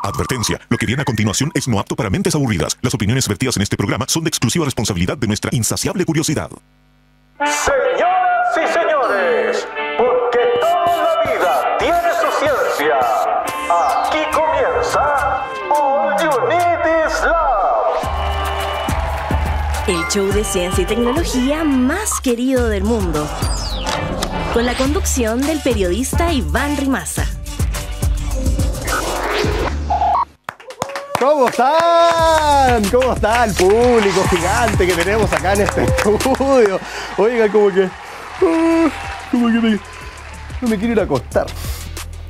Advertencia, lo que viene a continuación es no apto para mentes aburridas. Las opiniones vertidas en este programa son de exclusiva responsabilidad de nuestra insaciable curiosidad. Señoras y señores, porque toda la vida tiene su ciencia, aquí comienza All You Need Is Love. El show de ciencia y tecnología más querido del mundo, con la conducción del periodista Iván Rimaza. ¿Cómo están? ¿Cómo está el público gigante que tenemos acá en este estudio? Oigan, como que no me quiero ir a acostar.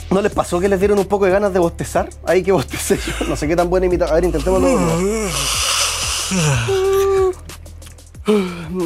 ¿No les pasó que les dieron un poco de ganas de bostezar? Ahí que bostecé yo. No sé qué tan buena imitación. A ver, intentémoslo.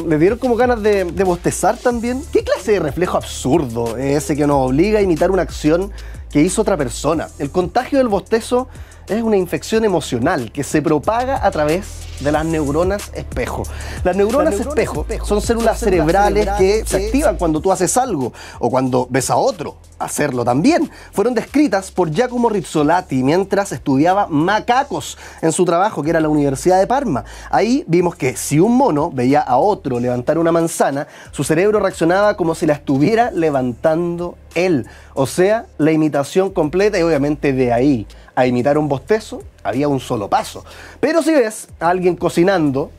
¿Les dieron como ganas de bostezar también? ¿Qué clase de reflejo absurdo es ese que nos obliga a imitar una acción que hizo otra persona? El contagio del bostezo es una infección emocional que se propaga a través de las neuronas espejo. Las neuronas espejo son células cerebrales que se activan cuando tú haces algo o cuando ves a otro hacerlo también. Fueron descritas por Giacomo Rizzolatti mientras estudiaba macacos en su trabajo, que era la Universidad de Parma. Ahí vimos que si un mono veía a otro levantar una manzana, su cerebro reaccionaba como si la estuviera levantando él. O sea, la imitación completa, y obviamente de ahí a imitar un bostezo había un solo paso. Pero si ves a alguien cocinando,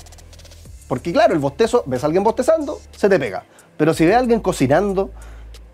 porque claro, el bostezo, ves a alguien bostezando, se te pega. Pero si ves a alguien cocinando,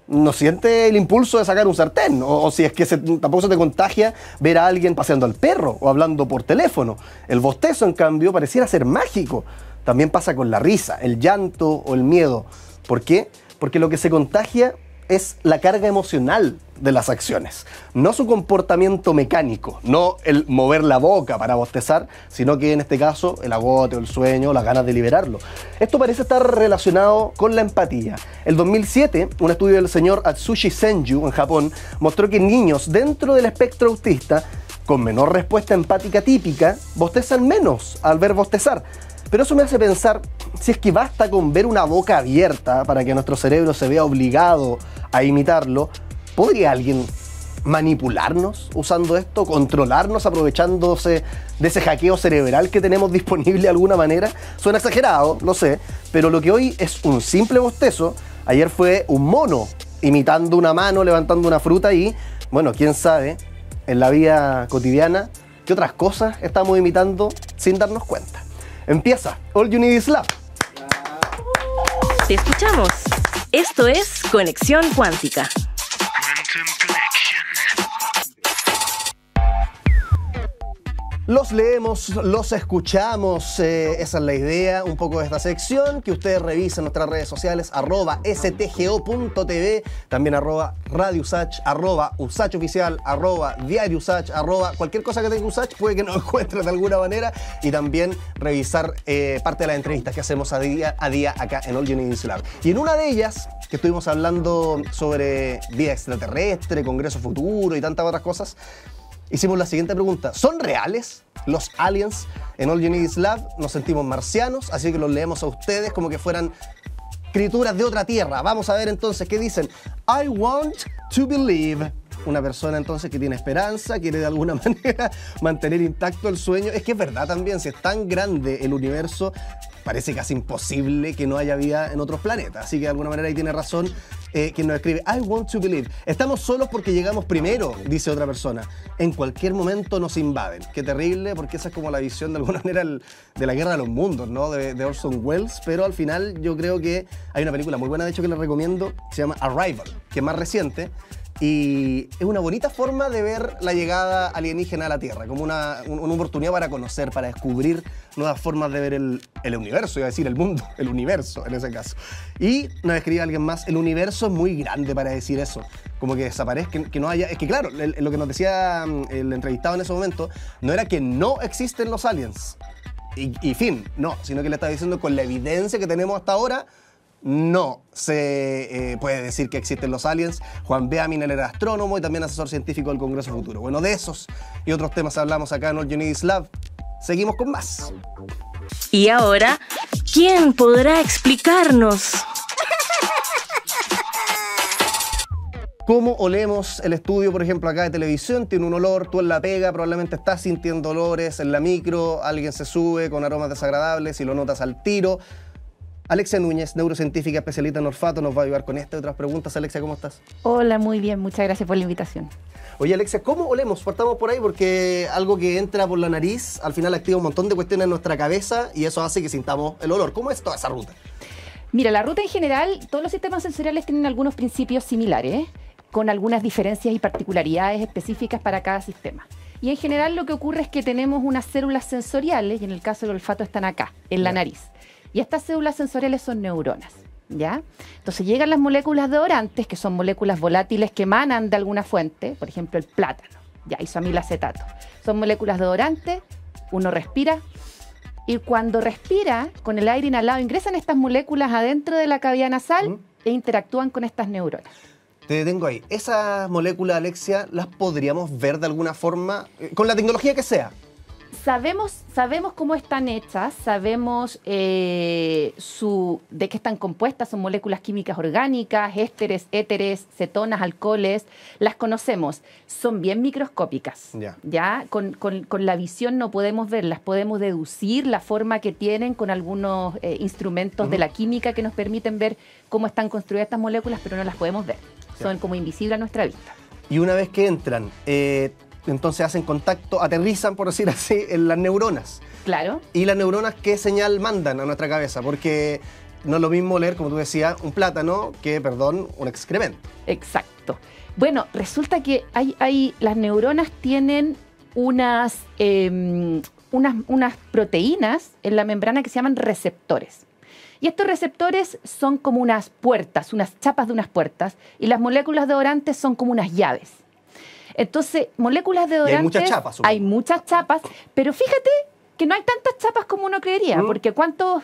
no siente el impulso de sacar un sartén. O si es que tampoco se te contagia ver a alguien paseando al perro o hablando por teléfono. El bostezo, en cambio, pareciera ser mágico. También pasa con la risa, el llanto o el miedo. ¿Por qué? Porque lo que se contagia es la carga emocional de las acciones, no su comportamiento mecánico, no el mover la boca para bostezar, sino que en este caso el agoteo, el sueño, las ganas de liberarlo. Esto parece estar relacionado con la empatía. El 2007, un estudio del señor Atsushi Senju en Japón mostró que niños dentro del espectro autista con menor respuesta empática típica bostezan menos al ver bostezar. Pero eso me hace pensar si es que basta con ver una boca abierta para que nuestro cerebro se vea obligado a imitarlo. ¿Podría alguien manipularnos usando esto? ¿Controlarnos aprovechándose de ese hackeo cerebral que tenemos disponible de alguna manera? Suena exagerado, lo sé, pero lo que hoy es un simple bostezo, ayer fue un mono imitando una mano, levantando una fruta y, bueno, quién sabe, en la vida cotidiana, qué otras cosas estamos imitando sin darnos cuenta. Empieza All You Need Is Love. Te escuchamos. Esto es Conexión Cuántica. Los leemos, los escuchamos, esa es la idea, un poco de esta sección, que ustedes revisen nuestras redes sociales, @stgo.tv, también @radiousach, @usachoficial, @diariousach, cualquier cosa que tenga Usach puede que nos encuentres de alguna manera, y también revisar parte de las entrevistas que hacemos a día acá en All You Need Is Love. Y en una de ellas, que estuvimos hablando sobre vida extraterrestre, congreso futuro y tantas otras cosas, hicimos la siguiente pregunta: ¿son reales los aliens? En All You Need Is Love nos sentimos marcianos, así que los leemos a ustedes como que fueran criaturas de otra tierra. Vamos a ver entonces qué dicen. I want to believe. Una persona entonces que tiene esperanza, quiere de alguna manera mantener intacto el sueño. Es que es verdad también, si es tan grande el universo, parece casi imposible que no haya vida en otros planetas. Así que de alguna manera ahí tiene razón quien nos escribe. I want to believe. Estamos solos porque llegamos primero, dice otra persona. En cualquier momento nos invaden. Qué terrible, porque esa es como la visión de alguna manera de la guerra de los mundos, ¿no? De Orson Welles. Pero al final yo creo que hay una película muy buena, de hecho, que les recomiendo. Se llama Arrival, que es más reciente. Y es una bonita forma de ver la llegada alienígena a la Tierra, como una oportunidad para conocer, para descubrir nuevas formas de ver el universo, iba a decir el mundo, el universo en ese caso. Y nos escribe alguien más: el universo es muy grande para decir eso, como que desaparezca, que no haya... Es que claro, lo que nos decía el entrevistado en ese momento, no era que no existen los aliens, y fin, no, sino que le estaba diciendo con la evidencia que tenemos hasta ahora, no se puede decir que existen los aliens. Juan Beamin, él era astrónomo y también asesor científico del Congreso Futuro. Bueno, de esos y otros temas hablamos acá en All You Need Is Love. Seguimos con más. Y ahora, ¿quién podrá explicarnos? ¿Cómo olemos el estudio, por ejemplo, acá de televisión? Tiene un olor, tú en la pega probablemente estás sintiendo olores, en la micro alguien se sube con aromas desagradables y lo notas al tiro. Alexia Núñez, neurocientífica especialista en olfato, nos va a ayudar con esta y otras preguntas. Alexia, ¿cómo estás? Hola, muy bien, muchas gracias por la invitación. Oye, Alexia, ¿cómo olemos? Partamos por ahí porque algo que entra por la nariz al final activa un montón de cuestiones en nuestra cabeza y eso hace que sintamos el olor. ¿Cómo es toda esa ruta? Mira, la ruta en general, todos los sistemas sensoriales tienen algunos principios similares, con algunas diferencias y particularidades específicas para cada sistema. Y en general lo que ocurre es que tenemos unas células sensoriales, y en el caso del olfato están acá, en la nariz. Y estas células sensoriales son neuronas, ¿ya? Entonces llegan las moléculas de odorantes, que son moléculas volátiles que emanan de alguna fuente, por ejemplo el plátano, ya, isoamilacetato. Son moléculas de odorantes, uno respira, y cuando respira, con el aire inhalado, ingresan estas moléculas adentro de la cavidad nasal e interactúan con estas neuronas. Te detengo ahí. ¿Esas moléculas, Alexia, las podríamos ver de alguna forma, con la tecnología que sea? Sabemos cómo están hechas, sabemos de qué están compuestas, son moléculas químicas orgánicas, ésteres, éteres, cetonas, alcoholes, las conocemos, son bien microscópicas, ¿ya? Con la visión no podemos verlas, podemos deducir la forma que tienen con algunos instrumentos de la química que nos permiten ver cómo están construidas estas moléculas, pero no las podemos ver, son como invisibles a nuestra vista. Y una vez que entran, entonces hacen contacto, aterrizan, por decir así, en las neuronas. Claro. ¿Y las neuronas qué señal mandan a nuestra cabeza? Porque no es lo mismo oler, como tú decías, un plátano que, un excremento. Exacto. Bueno, resulta que las neuronas tienen unas proteínas en la membrana que se llaman receptores. Y estos receptores son como unas puertas, unas chapas de unas puertas, y las moléculas de odorantes son como unas llaves. Entonces, moléculas de odorantes... hay muchas chapas. Supongo. Hay muchas chapas, pero fíjate que no hay tantas chapas como uno creería, porque ¿cuántos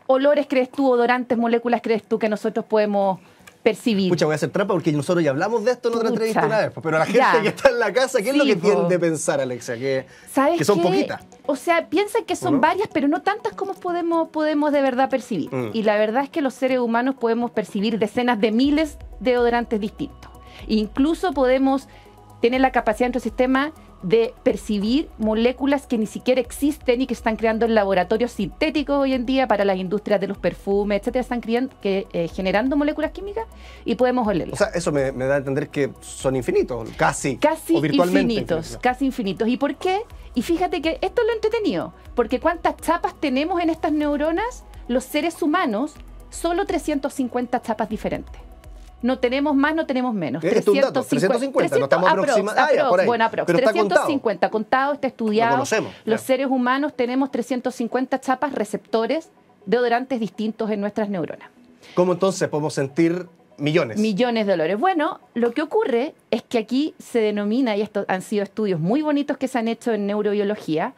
olores crees tú, odorantes, moléculas crees tú que nosotros podemos percibir? Pucha, voy a hacer trampa porque nosotros ya hablamos de esto en otra entrevista una vez, pero la gente que está en la casa, ¿qué es lo que tiende a pensar, Alexia? Que son poquitas. O sea, piensan que son varias, pero no tantas como podemos de verdad percibir. Y la verdad es que los seres humanos podemos percibir decenas de miles de odorantes distintos. Incluso podemos tener la capacidad en nuestro sistema de percibir moléculas que ni siquiera existen y que están creando en laboratorios sintéticos hoy en día para las industrias de los perfumes, etcétera, están generando moléculas químicas y podemos olerlas. O sea, eso me da a entender que son infinitos, casi o virtualmente infinitos. Casi infinitos. ¿Y por qué? Y fíjate que esto es lo entretenido, porque ¿cuántas chapas tenemos en estas neuronas? Los seres humanos, solo 350 chapas diferentes. No tenemos más, no tenemos menos. 350, no estamos aproximados. Bueno, aprox. 350, contado, está estudiado. Lo conocemos. Los seres humanos tenemos 350 chapas receptores de odorantes distintos en nuestras neuronas. ¿Cómo entonces podemos sentir millones? Millones de olores. Bueno, lo que ocurre es que aquí se denomina, y estos han sido estudios muy bonitos que se han hecho en neurobiología,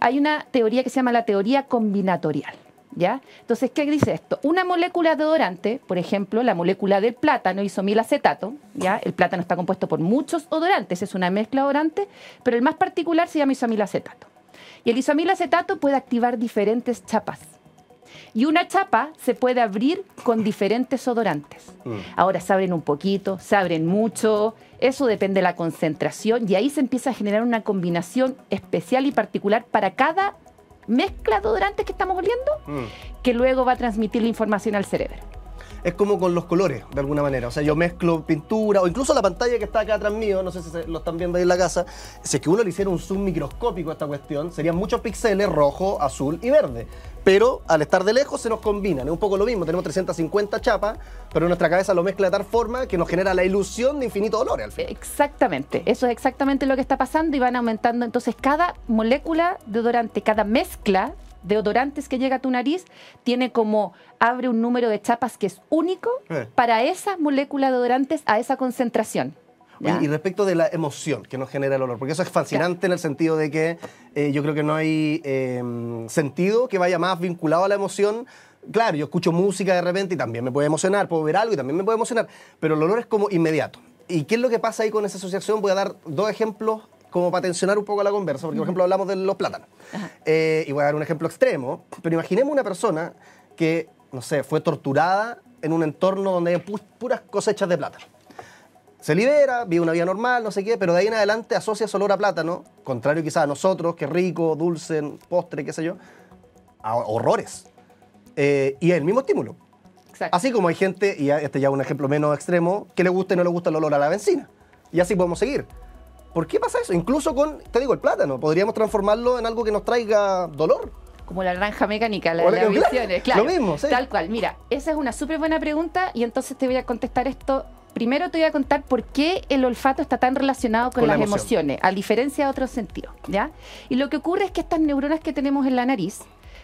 hay una teoría que se llama la teoría combinatorial. ¿Ya? Entonces, ¿qué dice esto? Una molécula de odorante, por ejemplo, la molécula del plátano, isomilacetato, ¿ya? El plátano está compuesto por muchos odorantes, es una mezcla de odorantes, pero el más particular se llama isomilacetato. Y el isomilacetato puede activar diferentes chapas. Y una chapa se puede abrir con diferentes odorantes. Ahora se abren un poquito, se abren mucho, eso depende de la concentración, y ahí se empieza a generar una combinación especial y particular para cada mezcla de odorantes que estamos oliendo, que luego va a transmitir la información al cerebro. Es como con los colores, de alguna manera. O sea, yo mezclo pintura, o incluso la pantalla que está acá atrás mío, no sé si lo están viendo ahí en la casa, si es que uno le hiciera un zoom microscópico a esta cuestión, serían muchos píxeles rojo, azul y verde. Pero al estar de lejos se nos combinan. Es un poco lo mismo, tenemos 350 chapas, pero nuestra cabeza lo mezcla de tal forma que nos genera la ilusión de infinitos olores al final. Exactamente, eso es exactamente lo que está pasando y van aumentando. Entonces cada molécula de odorante, cada mezcla de odorantes que llega a tu nariz abre un número de chapas que es único para esa molécula de odorantes a esa concentración. Oye, y respecto de la emoción que nos genera el olor, porque eso es fascinante en el sentido de que yo creo que no hay sentido que vaya más vinculado a la emoción. Claro, yo escucho música de repente y también me puede emocionar, puedo ver algo y también me puede emocionar, pero el olor es como inmediato. ¿Y qué es lo que pasa ahí con esa asociación? Voy a dar dos ejemplos como para tensionar un poco la conversa, porque por ejemplo hablamos de los plátanos. Y voy a dar un ejemplo extremo, pero imaginemos una persona que, no sé, fue torturada en un entorno donde hay puras cosechas de plátano. Se libera, vive una vida normal, no sé qué, pero de ahí en adelante asocia ese olor a plátano, contrario quizás a nosotros, que rico, dulce, postre, qué sé yo, a horrores. Y es el mismo estímulo. Exacto. Así como hay gente, y este ya es un ejemplo menos extremo, que le gusta y no le gusta el olor a la benzina. Y así podemos seguir. ¿Por qué pasa eso? Incluso con, te digo, el plátano. Podríamos transformarlo en algo que nos traiga dolor. Como la naranja mecánica, la de las Claro, visiones, claro. lo mismo, sí. Tal cual. Mira, esa es una súper buena pregunta y entonces te voy a contestar esto. Primero te voy a contar por qué el olfato está tan relacionado con la las emoción. emociones, a diferencia de otros sentidos, ¿ya? Y lo que ocurre es que estas neuronas que tenemos en la nariz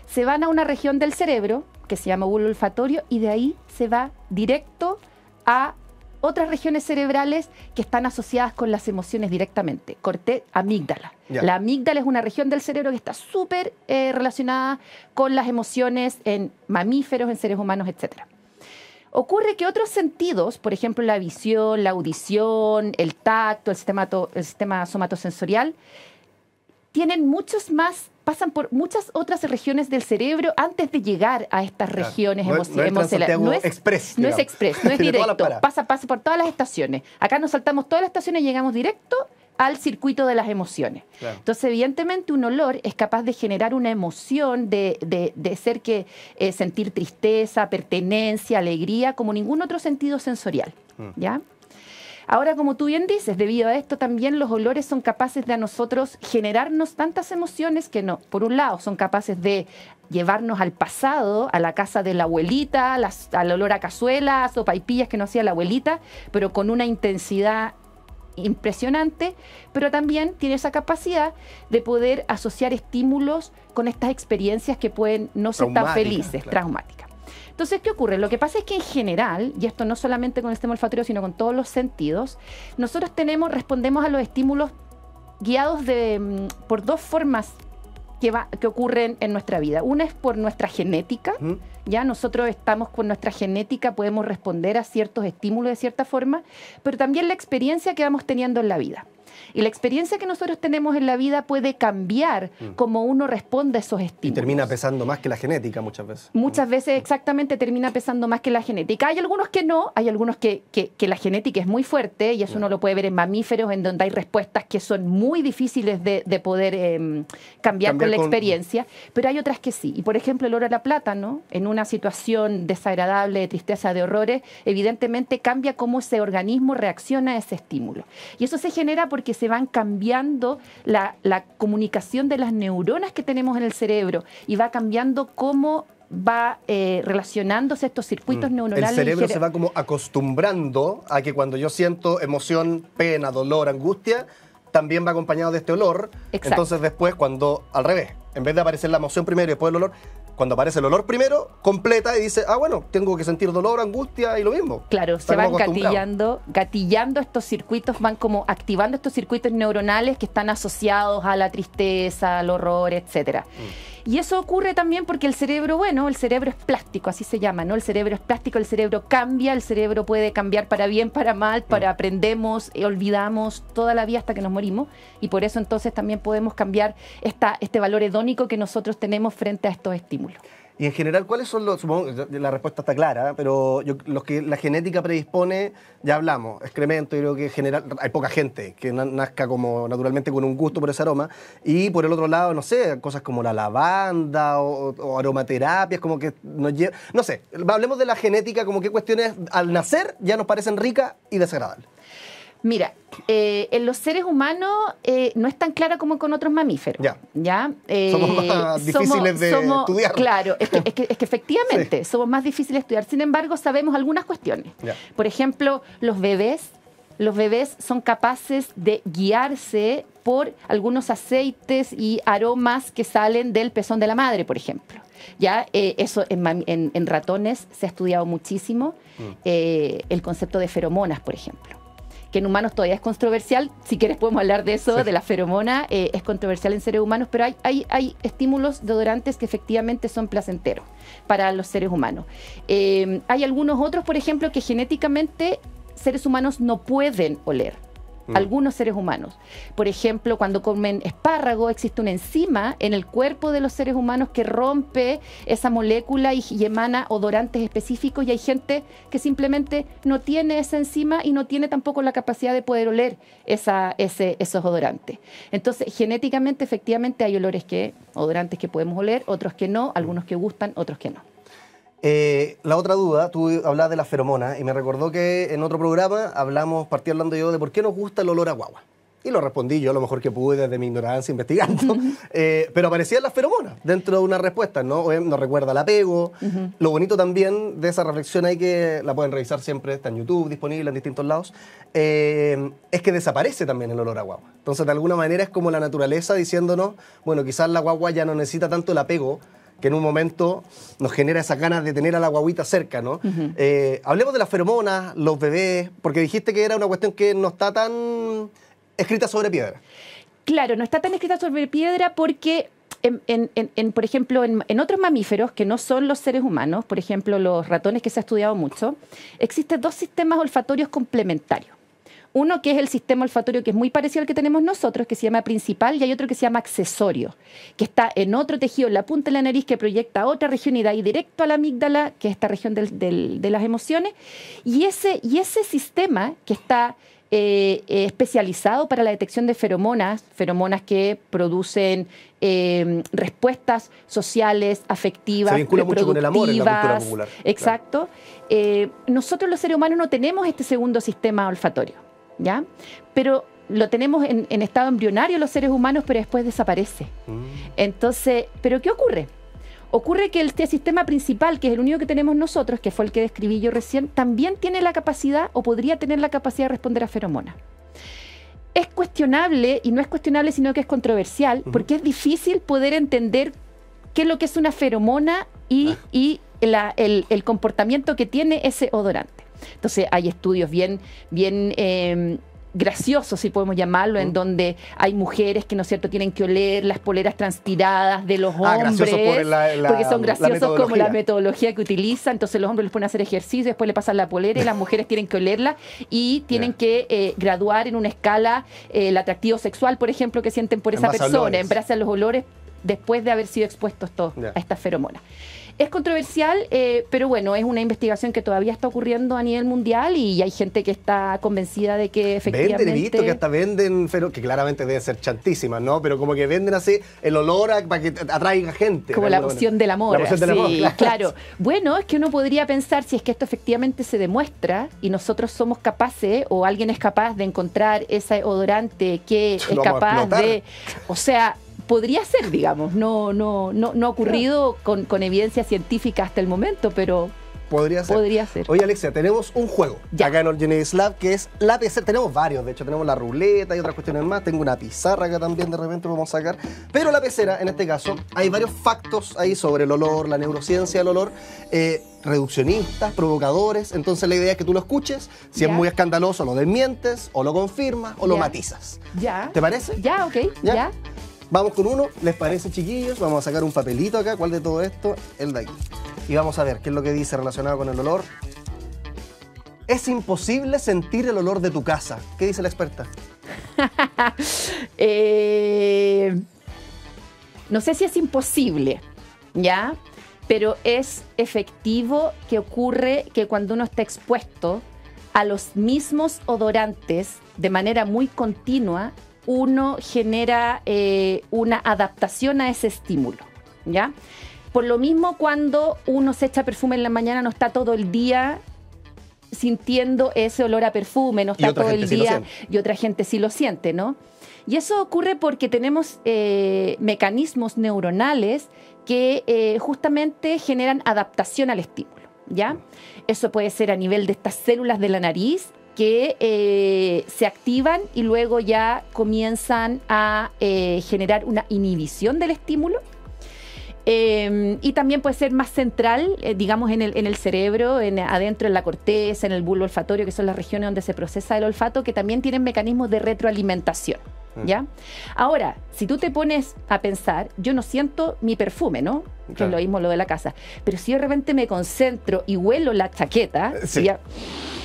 se van a una región del cerebro que se llama bulbo olfatorio y de ahí se va directo a otras regiones cerebrales que están asociadas con las emociones directamente. Amígdala. Ya. La amígdala es una región del cerebro que está súper relacionada con las emociones en mamíferos, en seres humanos, etcétera. Ocurre que otros sentidos, por ejemplo la visión, la audición, el tacto, el sistema somatosensorial, tienen muchos más, pasan por muchas otras regiones del cerebro antes de llegar a estas regiones emocionales. No es express. No es express, no es Tiene todas las directo, paradas. pasa por todas las estaciones. Acá nos saltamos todas las estaciones y llegamos directo al circuito de las emociones. Claro. Entonces, evidentemente, un olor es capaz de generar una emoción, de ser que sentir tristeza, pertenencia, alegría, como ningún otro sentido sensorial. ¿Ya? Ahora, como tú bien dices, debido a esto también los olores son capaces de a nosotros generarnos tantas emociones que no, por un lado, son capaces de llevarnos al pasado, a la casa de la abuelita, al olor a cazuelas o paipillas que nos hacía la abuelita, pero con una intensidad impresionante, pero también tiene esa capacidad de poder asociar estímulos con estas experiencias que pueden no ser tan felices, claro. Traumáticas. Entonces, ¿qué ocurre? Lo que pasa es que en general, y esto no solamente con el sistema olfatorio, sino con todos los sentidos, nosotros respondemos a los estímulos guiados por dos formas que ocurren en nuestra vida. Una es por nuestra genética. Ya nosotros estamos con nuestra genética, podemos responder a ciertos estímulos de cierta forma, pero también la experiencia que vamos teniendo en la vida. Y la experiencia que nosotros tenemos en la vida puede cambiar cómo uno responde a esos estímulos. Y termina pesando más que la genética muchas veces. Muchas veces exactamente termina pesando más que la genética. Hay algunos que no, hay algunos que la genética es muy fuerte y eso uno lo puede ver en mamíferos, en donde hay respuestas que son muy difíciles de poder cambiar con la experiencia, pero hay otras que sí. Y por ejemplo, el olor a plátano, en una situación desagradable, de tristeza, de horrores, evidentemente cambia cómo ese organismo reacciona a ese estímulo. Y eso se genera porque se van cambiando la comunicación de las neuronas que tenemos en el cerebro y va cambiando cómo va relacionándose estos circuitos neuronales. El cerebro se va como acostumbrando a que cuando yo siento emoción, pena, dolor, angustia, también va acompañado de este olor. Exacto. Entonces después, cuando al revés, en vez de aparecer la emoción primero y después el olor, cuando aparece el olor primero, completa y dice, bueno, tengo que sentir dolor, angustia y lo mismo. Claro, Está se van como acostumbrado. gatillando estos circuitos, van como activando estos circuitos neuronales que están asociados a la tristeza, al horror, etcétera. Y eso ocurre también porque el cerebro es plástico, así se llama, ¿no? El cerebro es plástico, el cerebro cambia, el cerebro puede cambiar para bien, para mal, aprendemos, olvidamos toda la vida hasta que nos morimos, y por eso entonces también podemos cambiar este valor hedónico que nosotros tenemos frente a estos estímulos. Y en general, ¿cuáles son los...? Supongo que la respuesta está clara, pero los que la genética predispone, ya hablamos, excremento, yo creo que en general hay poca gente que nazca como naturalmente con un gusto por ese aroma. Y por el otro lado, no sé, cosas como la lavanda o aromaterapias, como que nos lleva... No sé, hablemos de la genética, como qué cuestiones al nacer ya nos parecen ricas y desagradables. Mira, en los seres humanos no es tan claro como con otros mamíferos. ¿Ya? Somos más difíciles de estudiar. Claro, es que efectivamente somos más difíciles de estudiar. Sin embargo, sabemos algunas cuestiones. Por ejemplo, los bebés son capaces de guiarse por algunos aceites y aromas que salen del pezón de la madre, por ejemplo. Ya eso en ratones se ha estudiado muchísimo. El concepto de feromonas, por ejemplo, que en humanos todavía es controversial. Si quieres podemos hablar de eso, de la feromona. Es controversial en seres humanos, pero hay estímulos deodorantes que efectivamente son placenteros para los seres humanos. Hay algunos otros, por ejemplo, que genéticamente seres humanos no pueden oler. algunos seres humanos. Por ejemplo, cuando comen espárrago, existe una enzima en el cuerpo de los seres humanos que rompe esa molécula y emana odorantes específicos, y hay gente que simplemente no tiene esa enzima y no tiene tampoco la capacidad de poder oler esos odorantes. Entonces, genéticamente, efectivamente, hay odorantes que podemos oler, otros que no, algunos que gustan, otros que no. La otra duda, tú hablabas de las feromonas y me recordó que en otro programa partí hablando yo de por qué nos gusta el olor a guagua. Y lo respondí yo lo mejor que pude desde mi ignorancia investigando. Pero aparecían las feromonas dentro de una respuesta, ¿no? Nos recuerda al apego. Lo bonito también de esa reflexión ahí, que la pueden revisar siempre, está en YouTube, disponible en distintos lados, es que desaparece también el olor a guagua. Entonces, de alguna manera es como la naturaleza diciéndonos, bueno, quizás la guagua ya no necesita tanto el apego, que en un momento nos genera esas ganas de tener a la guaguita cerca, ¿no? Hablemos de las feromonas, los bebés, porque dijiste que era una cuestión que no está tan escrita sobre piedra. Claro, no está tan escrita sobre piedra porque, por ejemplo, en otros mamíferos que no son los seres humanos, por ejemplo, los ratones, que se ha estudiado mucho, existen dos sistemas olfatorios complementarios. Uno que es el sistema olfatorio, que es muy parecido al que tenemos nosotros, que se llama principal, y hay otro que se llama accesorio, que está en otro tejido, en la punta de la nariz, que proyecta a otra región y da ahí directo a la amígdala, que es esta región de las emociones. Y ese sistema que está especializado para la detección de feromonas que producen respuestas sociales, afectivas, se vincula mucho con el amor en la cultura popular. Exacto. Claro. Nosotros los seres humanos no tenemos este segundo sistema olfatorio, ¿ya? Pero lo tenemos en estado embrionario los seres humanos, pero después desaparece. Entonces, ¿pero qué ocurre? Ocurre que este sistema principal, que es el único que tenemos nosotros, que fue el que describí yo recién, también tiene la capacidad, o podría tener la capacidad de responder a feromonas. Es cuestionable, y no es cuestionable, sino que es controversial, porque es difícil poder entender qué es lo que es una feromona y el comportamiento que tiene ese odorante. Entonces, hay estudios bien graciosos, si podemos llamarlo, en donde hay mujeres que, ¿no es cierto?, tienen que oler las poleras transpiradas de los hombres, porque son graciosos como la metodología que utiliza. Entonces los hombres les ponen a hacer ejercicio, después le pasan la polera y las mujeres tienen que olerla y tienen que graduar en una escala el atractivo sexual, por ejemplo, que sienten por esa persona, en base a los olores después de haber sido expuestos a estas feromonas. Es controversial, pero bueno, es una investigación que todavía está ocurriendo a nivel mundial y hay gente que está convencida de que efectivamente... He visto que hasta venden, que claramente deben ser chantísimas, ¿no? Pero como que venden así el olor para que atraiga gente. Como la poción del amor. La poción del amor, claro. Bueno, es que uno podría pensar, si es que esto efectivamente se demuestra y nosotros somos capaces, o alguien es capaz de encontrar ese odorante que es capaz de... O sea... Podría ser, digamos, no ha ocurrido con evidencia científica hasta el momento, pero podría ser. Oye, Alexia, tenemos un juego acá en Orgenesis Lab, que es la pecera. Tenemos varios, de hecho, tenemos la ruleta y otras cuestiones más. Tengo una pizarra acá también, de repente lo vamos a sacar. Pero la pecera, en este caso, hay varios factos ahí sobre el olor, la neurociencia del olor, reduccionistas, provocadores. Entonces la idea es que tú lo escuches, si es muy escandaloso lo desmientes, o lo confirmas, o lo matizas. ¿Te parece? Ya, ok, ya. Vamos con uno, ¿les parece, chiquillos? Vamos a sacar un papelito acá, ¿cuál de todo esto? El de aquí. Y vamos a ver qué es lo que dice relacionado con el olor. Es imposible sentir el olor de tu casa. ¿Qué dice la experta? No sé si es imposible, ¿ya? Pero es efectivo que ocurre que cuando uno está expuesto a los mismos odorantes de manera muy continua, uno genera una adaptación a ese estímulo, ¿ya? Por lo mismo, cuando uno se echa perfume en la mañana, no está todo el día sintiendo ese olor a perfume, no está todo el día, y otra gente sí lo siente, ¿no? Y eso ocurre porque tenemos mecanismos neuronales que justamente generan adaptación al estímulo, ¿ya? Eso puede ser a nivel de estas células de la nariz, que se activan y luego ya comienzan a generar una inhibición del estímulo. Y también puede ser más central, digamos, en el cerebro, adentro en la corteza, en el bulbo olfatorio, que son las regiones donde se procesa el olfato, que también tienen mecanismos de retroalimentación, ¿ya? Ahora, si tú te pones a pensar, yo no siento mi perfume, ¿no? Que es lo mismo lo de la casa. Pero si yo de repente me concentro y huelo la chaqueta,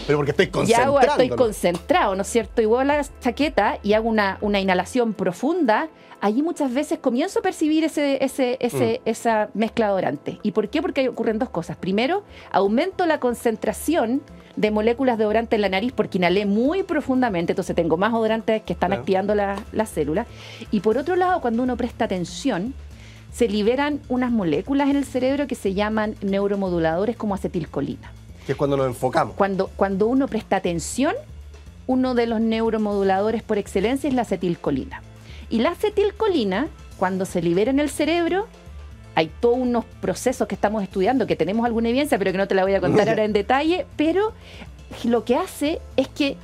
Pero porque estoy Ya concentrado. estoy concentrado, ¿no es cierto? Y voy a la chaqueta y hago una inhalación profunda. Allí muchas veces comienzo a percibir esa mezcla de odorante. ¿Y por qué? Porque ocurren dos cosas. Primero, aumento la concentración de moléculas de odorante en la nariz porque inhalé muy profundamente, entonces tengo más odorantes que están activando las células. Y por otro lado, cuando uno presta atención, se liberan unas moléculas en el cerebro que se llaman neuromoduladores como acetilcolina. Que es cuando nos enfocamos. Cuando uno presta atención, uno de los neuromoduladores por excelencia es la acetilcolina. Y la acetilcolina, cuando se libera en el cerebro, hay todos unos procesos que estamos estudiando, que tenemos alguna evidencia, pero que no te la voy a contar ahora en detalle, pero lo que hace es que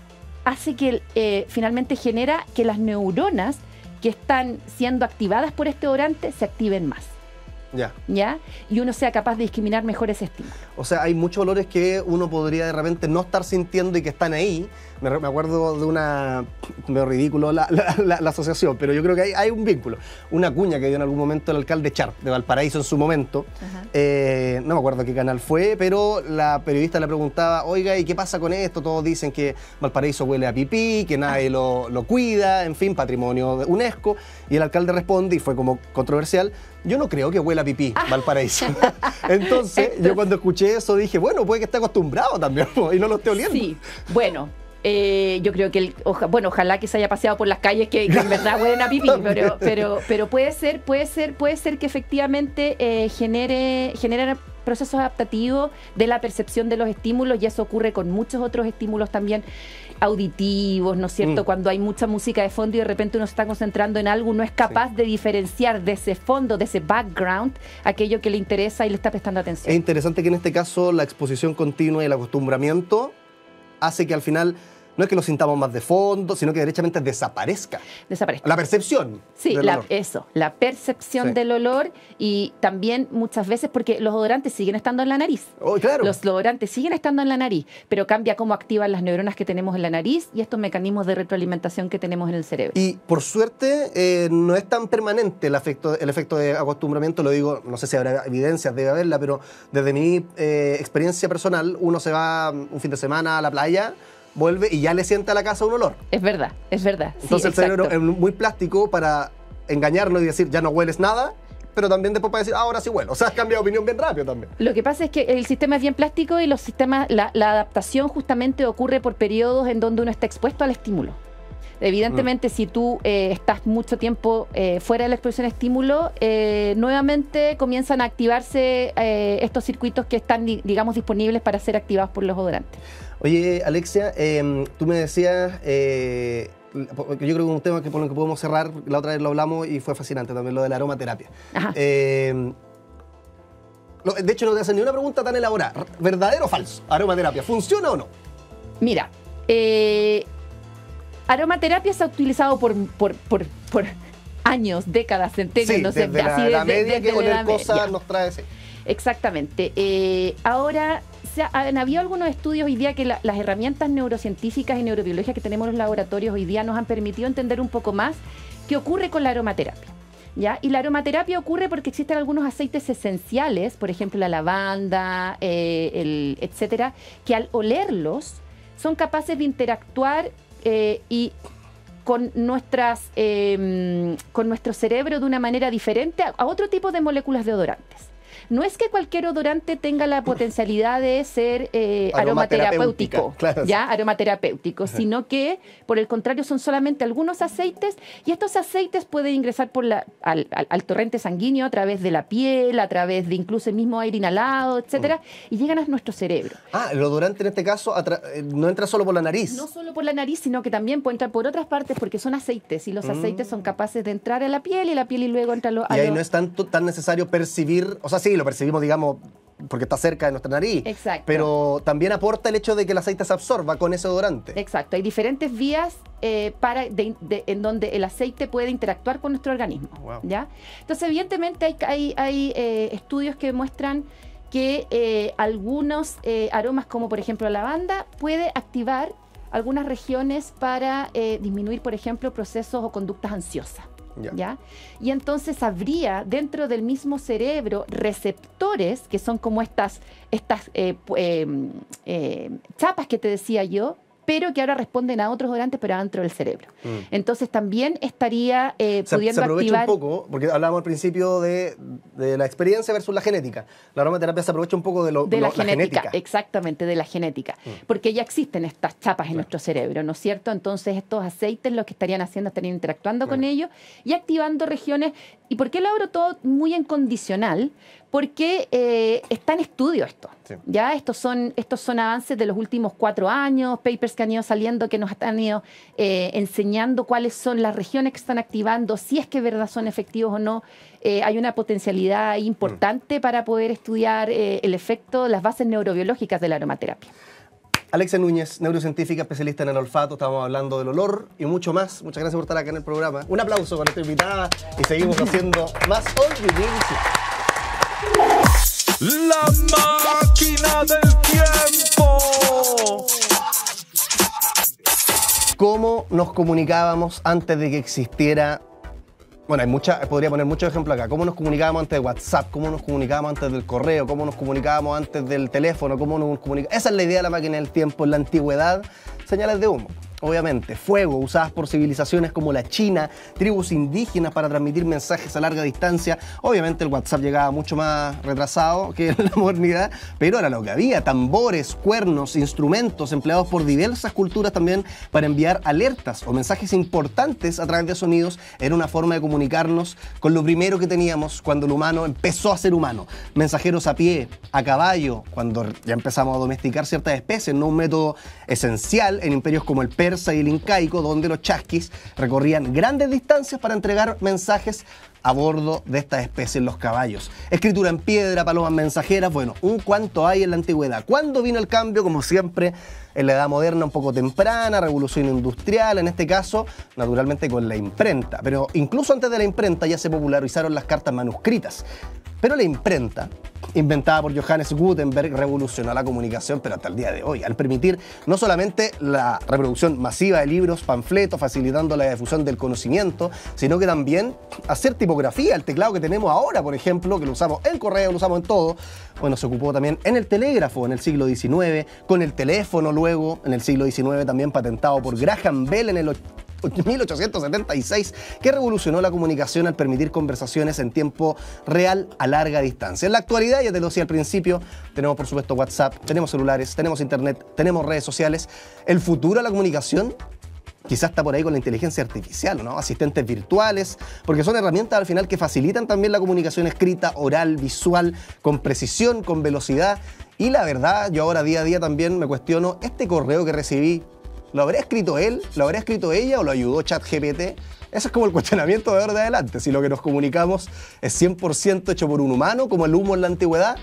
finalmente genera que las neuronas que están siendo activadas por este odorante se activen más. ¿Ya? Y uno sea capaz de discriminar mejor ese estímulo. O sea, hay muchos olores que uno podría de repente no estar sintiendo y que están ahí. Me acuerdo de una... medio ridículo la asociación, pero yo creo que hay un vínculo. Una cuña que dio en algún momento el alcalde Char de Valparaíso en su momento. No me acuerdo qué canal fue, pero la periodista le preguntaba, oiga, ¿y qué pasa con esto? Todos dicen que Valparaíso huele a pipí, que nadie lo cuida, en fin, patrimonio de UNESCO. Y el alcalde responde, y fue como controversial, yo no creo que huela a pipí Valparaíso. Entonces, yo cuando escuché eso dije, bueno, puede que esté acostumbrado también y no lo esté oliendo. Sí, bueno, yo creo que, ojalá que se haya paseado por las calles que en verdad huelen a pipí, pero puede ser que efectivamente genere procesos adaptativos de la percepción de los estímulos, y eso ocurre con muchos otros estímulos también auditivos, ¿no es cierto? Cuando hay mucha música de fondo y de repente uno se está concentrando en algo, uno es capaz de diferenciar de ese fondo, de ese background, aquello que le interesa y le está prestando atención. Es interesante que en este caso la exposición continua y el acostumbramiento hace que al final no es que lo sintamos más de fondo, sino que derechamente desaparezca. La percepción. Sí, la percepción del olor, y también muchas veces porque los odorantes siguen estando en la nariz. Oh, claro. Los odorantes siguen estando en la nariz, pero cambia cómo activan las neuronas que tenemos en la nariz y estos mecanismos de retroalimentación que tenemos en el cerebro. Y por suerte no es tan permanente el efecto de acostumbramiento, lo digo, no sé si habrá evidencias, debe haberla, pero desde mi experiencia personal, uno se va un fin de semana a la playa, vuelve y ya le sienta a la casa un olor. Es verdad. Entonces sí, el cerebro es muy plástico para engañarnos y decir, ya no hueles nada, pero también después para decir, ahora sí huelo. O sea, has cambiado de opinión bien rápido también. Lo que pasa es que el sistema es bien plástico y los sistemas, la adaptación justamente ocurre por periodos en donde uno está expuesto al estímulo. Evidentemente, si tú estás mucho tiempo fuera de la exposición a estímulo, nuevamente comienzan a activarse estos circuitos que están, digamos, disponibles para ser activados por los odorantes. Oye, Alexia, tú me decías, yo creo que es un tema por el que podemos cerrar, la otra vez lo hablamos y fue fascinante también, lo de la aromaterapia. De hecho, no te hacen ni una pregunta tan elaborada. ¿Verdadero o falso? ¿Aromaterapia funciona o no? Mira, aromaterapia se ha utilizado por años, décadas, centenios, no sé, desde así la media que desde oler cosas nos trae ese. Exactamente. Ahora, han habido algunos estudios hoy día que las herramientas neurocientíficas y neurobiológicas que tenemos en los laboratorios hoy día nos han permitido entender un poco más qué ocurre con la aromaterapia. ¿Ya? Y la aromaterapia ocurre porque existen algunos aceites esenciales, por ejemplo la lavanda, etcétera, que al olerlos son capaces de interactuar y con nuestro cerebro de una manera diferente a otro tipo de moléculas de odorantes. No es que cualquier odorante tenga la potencialidad de ser aromaterapéutico, claro. ¿ya? Aromaterapéutico, sino que, por el contrario, son solamente algunos aceites, y estos aceites pueden ingresar al torrente sanguíneo a través de la piel, a través de incluso el mismo aire inhalado, etcétera, y llegan a nuestro cerebro. El odorante en este caso no entra solo por la nariz. No solo por la nariz, sino que también puede entrar por otras partes porque son aceites, y los aceites son capaces de entrar a la piel y luego entra a ahí no es tan necesario percibir, o sea, sí, lo percibimos, digamos, porque está cerca de nuestra nariz. Exacto. Pero también aporta el hecho de que el aceite se absorba con ese odorante. Exacto. Hay diferentes vías en donde el aceite puede interactuar con nuestro organismo. Wow. ¿Ya? Entonces, evidentemente, hay estudios que muestran que algunos aromas, como por ejemplo la lavanda, puede activar algunas regiones para disminuir, por ejemplo, procesos o conductas ansiosas. ¿ya? Y entonces habría dentro del mismo cerebro receptores, que son como estas chapas que te decía yo, pero que ahora responden a otros orantes, pero adentro del cerebro. Entonces también estaría pudiendo se aprovecha activar... un poco, porque hablábamos al principio de la experiencia versus la genética. La aromaterapia se aprovecha un poco de la genética. Exactamente, de la genética. Porque ya existen estas chapas en nuestro cerebro, ¿no es cierto? Entonces estos aceites lo que estarían haciendo, estarían interactuando con ellos y activando regiones. ¿Y por qué lo abro todo muy en condicional? Porque está en estudio esto. Sí. ¿Ya? Estos son avances de los últimos 4 años, papers que han ido saliendo, que nos han ido enseñando cuáles son las regiones que están activando, si es que de verdad son efectivos o no. Hay una potencialidad importante para poder estudiar el efecto, las bases neurobiológicas de la aromaterapia. Alexia Núñez, neurocientífica, especialista en el olfato, estamos hablando del olor y mucho más. Muchas gracias por estar acá en el programa. Un aplauso para esta invitada y seguimos haciendo más All You Need Is Love. La máquina del tiempo. ¿Cómo nos comunicábamos antes de que existiera? Bueno, podría poner muchos ejemplos acá. ¿Cómo nos comunicábamos antes de WhatsApp? ¿Cómo nos comunicábamos antes del correo? ¿Cómo nos comunicábamos antes del teléfono? ¿Cómo nos comunicábamos? Esa es la idea de la máquina del tiempo. En la antigüedad, señales de humo. Obviamente, fuego, usadas por civilizaciones como la China, tribus indígenas para transmitir mensajes a larga distancia. Obviamente el WhatsApp llegaba mucho más retrasado que la modernidad, pero era lo que había. Tambores, cuernos, instrumentos empleados por diversas culturas también para enviar alertas o mensajes importantes a través de sonidos. Era una forma de comunicarnos con lo primero que teníamos cuando el humano empezó a ser humano. Mensajeros a pie, a caballo, cuando ya empezamos a domesticar ciertas especies, no un método esencial en imperios como el persa y el incaico, donde los chasquis recorrían grandes distancias para entregar mensajes a bordo de estas especies, los caballos. Escritura en piedra, palomas mensajeras, bueno, un cuanto hay en la antigüedad. ¿Cuándo vino el cambio? Como siempre, en la edad moderna un poco temprana, revolución industrial, en este caso, naturalmente con la imprenta. Pero incluso antes de la imprenta ya se popularizaron las cartas manuscritas. Pero la imprenta, inventada por Johannes Gutenberg, revolucionó la comunicación, pero hasta el día de hoy, al permitir no solamente la reproducción masiva de libros, panfletos, facilitando la difusión del conocimiento, sino que también hacer tipografía. El teclado que tenemos ahora, por ejemplo, que lo usamos en correo, lo usamos en todo, bueno, se ocupó también en el telégrafo en el siglo XIX, con el teléfono luego, en el siglo XIX también patentado por Graham Bell en el 1876, que revolucionó la comunicación al permitir conversaciones en tiempo real a larga distancia. En la actualidad, ya te lo decía al principio, tenemos por supuesto WhatsApp, tenemos celulares, tenemos internet, tenemos redes sociales. El futuro de la comunicación quizás está por ahí con la inteligencia artificial, ¿no? Asistentes virtuales, porque son herramientas al final que facilitan también la comunicación escrita, oral, visual, con precisión, con velocidad. Y la verdad, yo ahora día a día también me cuestiono, este correo que recibí, ¿lo habrá escrito él? ¿Lo habrá escrito ella? ¿O lo ayudó ChatGPT? Eso es como el cuestionamiento de ahora de adelante. Si lo que nos comunicamos es 100% hecho por un humano, como el humo en la antigüedad,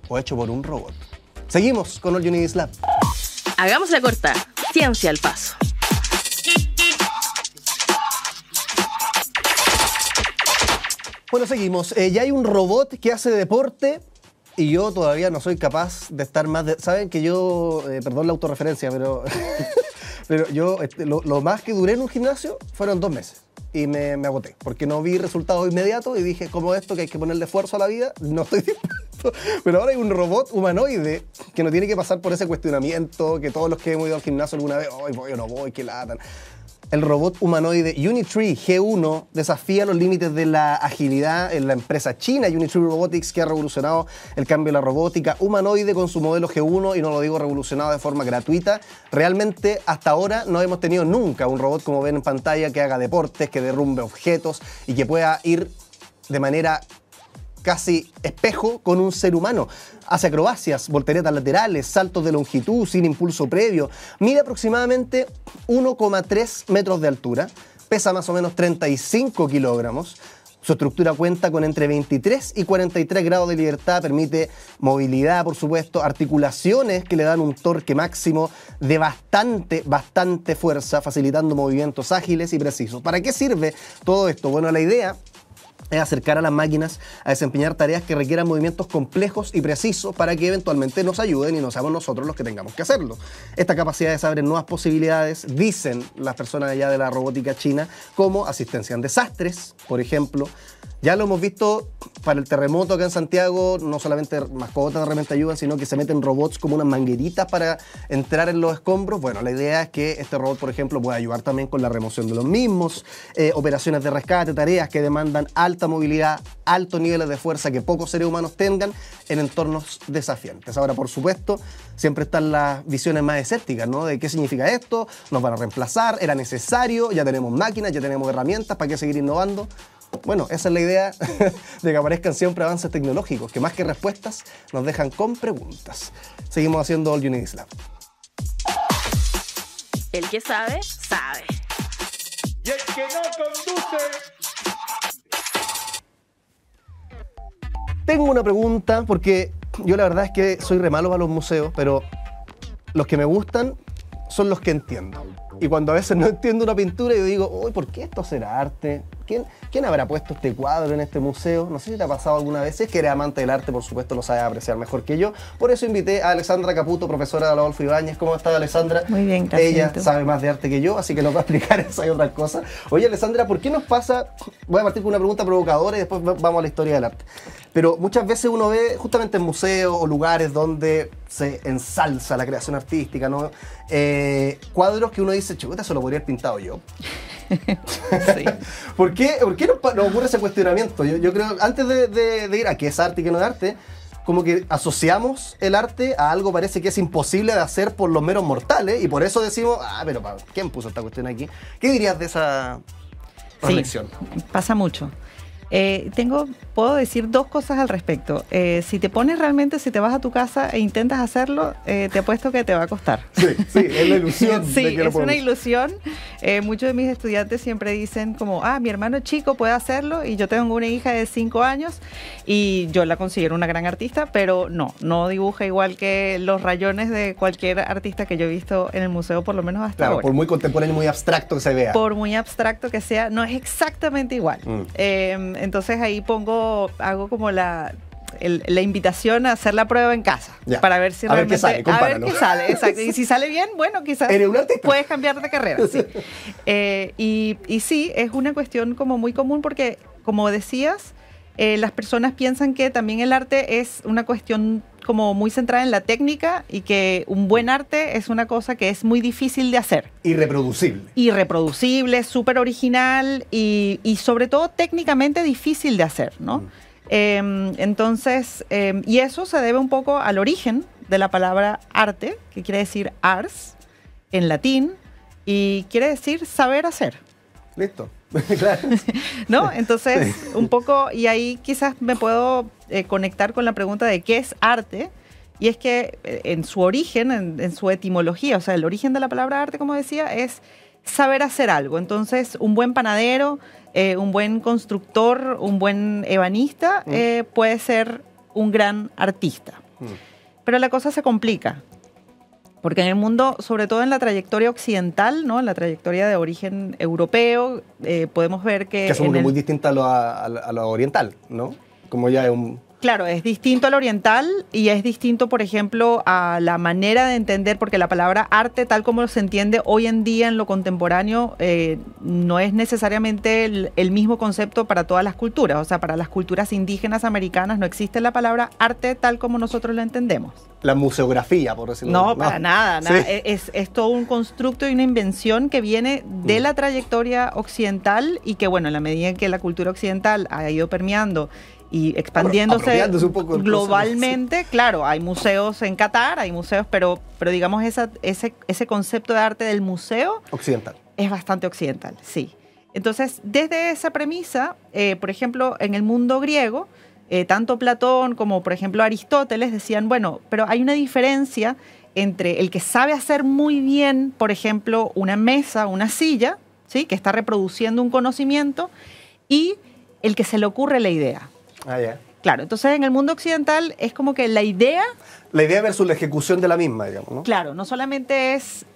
o hecho por un robot. Seguimos con All You Need Is Love. Hagamos la corta. Ciencia al paso. Bueno, seguimos. Ya hay un robot que hace deporte y yo todavía no soy capaz de estar más... Saben que yo... perdón la autorreferencia, pero... pero yo lo más que duré en un gimnasio fueron 2 meses. Y me agoté, porque no vi resultados inmediatos y dije, como esto que hay que ponerle esfuerzo a la vida, no estoy dispuesto. Pero ahora hay un robot humanoide que no tiene que pasar por ese cuestionamiento que todos los que hemos ido al gimnasio alguna vez, hoy voy o no voy, qué latan. El robot humanoide Unitree G1 desafía los límites de la agilidad en la empresa china Unitree Robotics, que ha revolucionado el cambio de la robótica humanoide con su modelo G1, y no lo digo revolucionado de forma gratuita. Realmente hasta ahora no hemos tenido nunca un robot, como ven en pantalla, que haga deportes, que derrumbe objetos y que pueda ir de manera casi espejo con un ser humano. Hace acrobacias, volteretas laterales, saltos de longitud sin impulso previo. Mide aproximadamente 1,3 metros de altura, pesa más o menos 35 kilogramos. Su estructura cuenta con entre 23 y 43 grados de libertad, permite movilidad, por supuesto, articulaciones que le dan un torque máximo de bastante fuerza, facilitando movimientos ágiles y precisos. ¿Para qué sirve todo esto? Bueno, la idea es acercar a las máquinas a desempeñar tareas que requieran movimientos complejos y precisos para que eventualmente nos ayuden y no seamos nosotros los que tengamos que hacerlo. Esta capacidad abre nuevas posibilidades, dicen las personas allá de la robótica china, como asistencia en desastres, por ejemplo. Ya lo hemos visto para el terremoto acá en Santiago, no solamente mascotas de repente ayudan, sino que se meten robots como unas mangueritas para entrar en los escombros. Bueno, la idea es que este robot, por ejemplo, pueda ayudar también con la remoción de los mismos, operaciones de rescate, tareas que demandan alta movilidad, altos niveles de fuerza que pocos seres humanos tengan en entornos desafiantes. Ahora, por supuesto, siempre están las visiones más escépticas, ¿no? De qué significa esto, nos van a reemplazar, era necesario, ya tenemos máquinas, ya tenemos herramientas, ¿para qué seguir innovando? Bueno, esa es la idea de que aparezcan siempre avances tecnológicos, que más que respuestas nos dejan con preguntas. Seguimos haciendo All You Need Is Love. El que sabe, sabe. Y el que no conduce. Tengo una pregunta, porque yo la verdad es que soy re malo para los museos, pero los que me gustan son los que entiendo. Y cuando a veces no entiendo una pintura, yo digo, uy, ¿por qué esto será arte? ¿Quién habrá puesto este cuadro en este museo? No sé si te ha pasado alguna vez. Si es que eres amante del arte, por supuesto lo sabes apreciar mejor que yo. Por eso invité a Alessandra Caputo, profesora de Adolfo Ibáñez. ¿Cómo está, Alessandra? Muy bien, gracias. Ella sabe más de arte que yo, así que nos va a explicar eso y otras cosas. Oye, Alessandra, ¿por qué nos pasa? Voy a partir con una pregunta provocadora y después vamos a la historia del arte. Pero muchas veces uno ve, justamente en museos o lugares donde se ensalza la creación artística, ¿no? Cuadros que uno dice, chuta, eso lo podría haber pintado yo. Sí. ¿Por qué nos ocurre ese cuestionamiento? Yo creo, antes de ir a qué es arte y qué no es arte, como que asociamos el arte a algo parece que es imposible de hacer por los meros mortales, y por eso decimos, pero ¿quién puso esta cuestión aquí? ¿Qué dirías de esa reflexión? Sí, pasa mucho. Puedo decir dos cosas al respecto. Si te pones realmente, si te vas a tu casa e intentas hacerlo, te apuesto que te va a costar. Sí, es la ilusión. Sí, de que es una ilusión. Muchos de mis estudiantes siempre dicen como, mi hermano chico puede hacerlo, y yo tengo una hija de 5 años y yo la considero una gran artista, pero no dibuja igual que los rayones de cualquier artista que yo he visto en el museo, por lo menos hasta ahora. Por muy contemporáneo, muy abstracto que se vea. Por muy abstracto que sea, no es exactamente igual. Entonces ahí hago como la invitación a hacer la prueba en casa, para ver si realmente... A ver qué sale, exacto. Y si sale bien, bueno, quizás puedes cambiar de carrera. Sí. Y sí, es una cuestión como muy común porque, como decías, las personas piensan que también el arte es una cuestión como muy centrada en la técnica, y que un buen arte es una cosa que es muy difícil de hacer. Irreproducible, súper original y sobre todo técnicamente difícil de hacer, ¿no? Entonces, y eso se debe un poco al origen de la palabra arte, que quiere decir ars en latín, y quiere decir saber hacer. Listo. Claro. ¿No? Entonces, un poco, y ahí quizás me puedo conectar con la pregunta de qué es arte, y es que en su origen, en su etimología, o sea, el origen de la palabra arte, como decía, es saber hacer algo. Entonces, un buen panadero, un buen constructor, un buen ebanista puede ser un gran artista. Pero la cosa se complica. Porque en el mundo, sobre todo en la trayectoria occidental, ¿no? En la trayectoria de origen europeo, podemos ver que... Que es muy distinta a lo oriental, ¿no? Como ya es un... Claro, es distinto al oriental, y es distinto, por ejemplo, a la manera de entender, porque la palabra arte, tal como se entiende hoy en día en lo contemporáneo, no es necesariamente el mismo concepto para todas las culturas. O sea, para las culturas indígenas americanas no existe la palabra arte tal como nosotros la entendemos. La museografía, por decirlo así. No, para nada. Sí. Es todo un constructo y una invención que viene de la trayectoria occidental, y que, bueno, en la medida en que la cultura occidental ha ido permeando y expandiéndose un poco globalmente, sí. Claro, hay museos en Qatar, hay museos, pero digamos ese concepto de arte del museo occidental es bastante occidental, sí. Entonces, desde esa premisa, por ejemplo, en el mundo griego, tanto Platón como, por ejemplo, Aristóteles decían, bueno, pero hay una diferencia entre el que sabe hacer muy bien, por ejemplo, una mesa, una silla, ¿sí? Que está reproduciendo un conocimiento, y el que se le ocurre la idea. Ya. Claro, entonces en el mundo occidental es como que la idea... La idea versus la ejecución de la misma, digamos, ¿no? Claro, no solamente es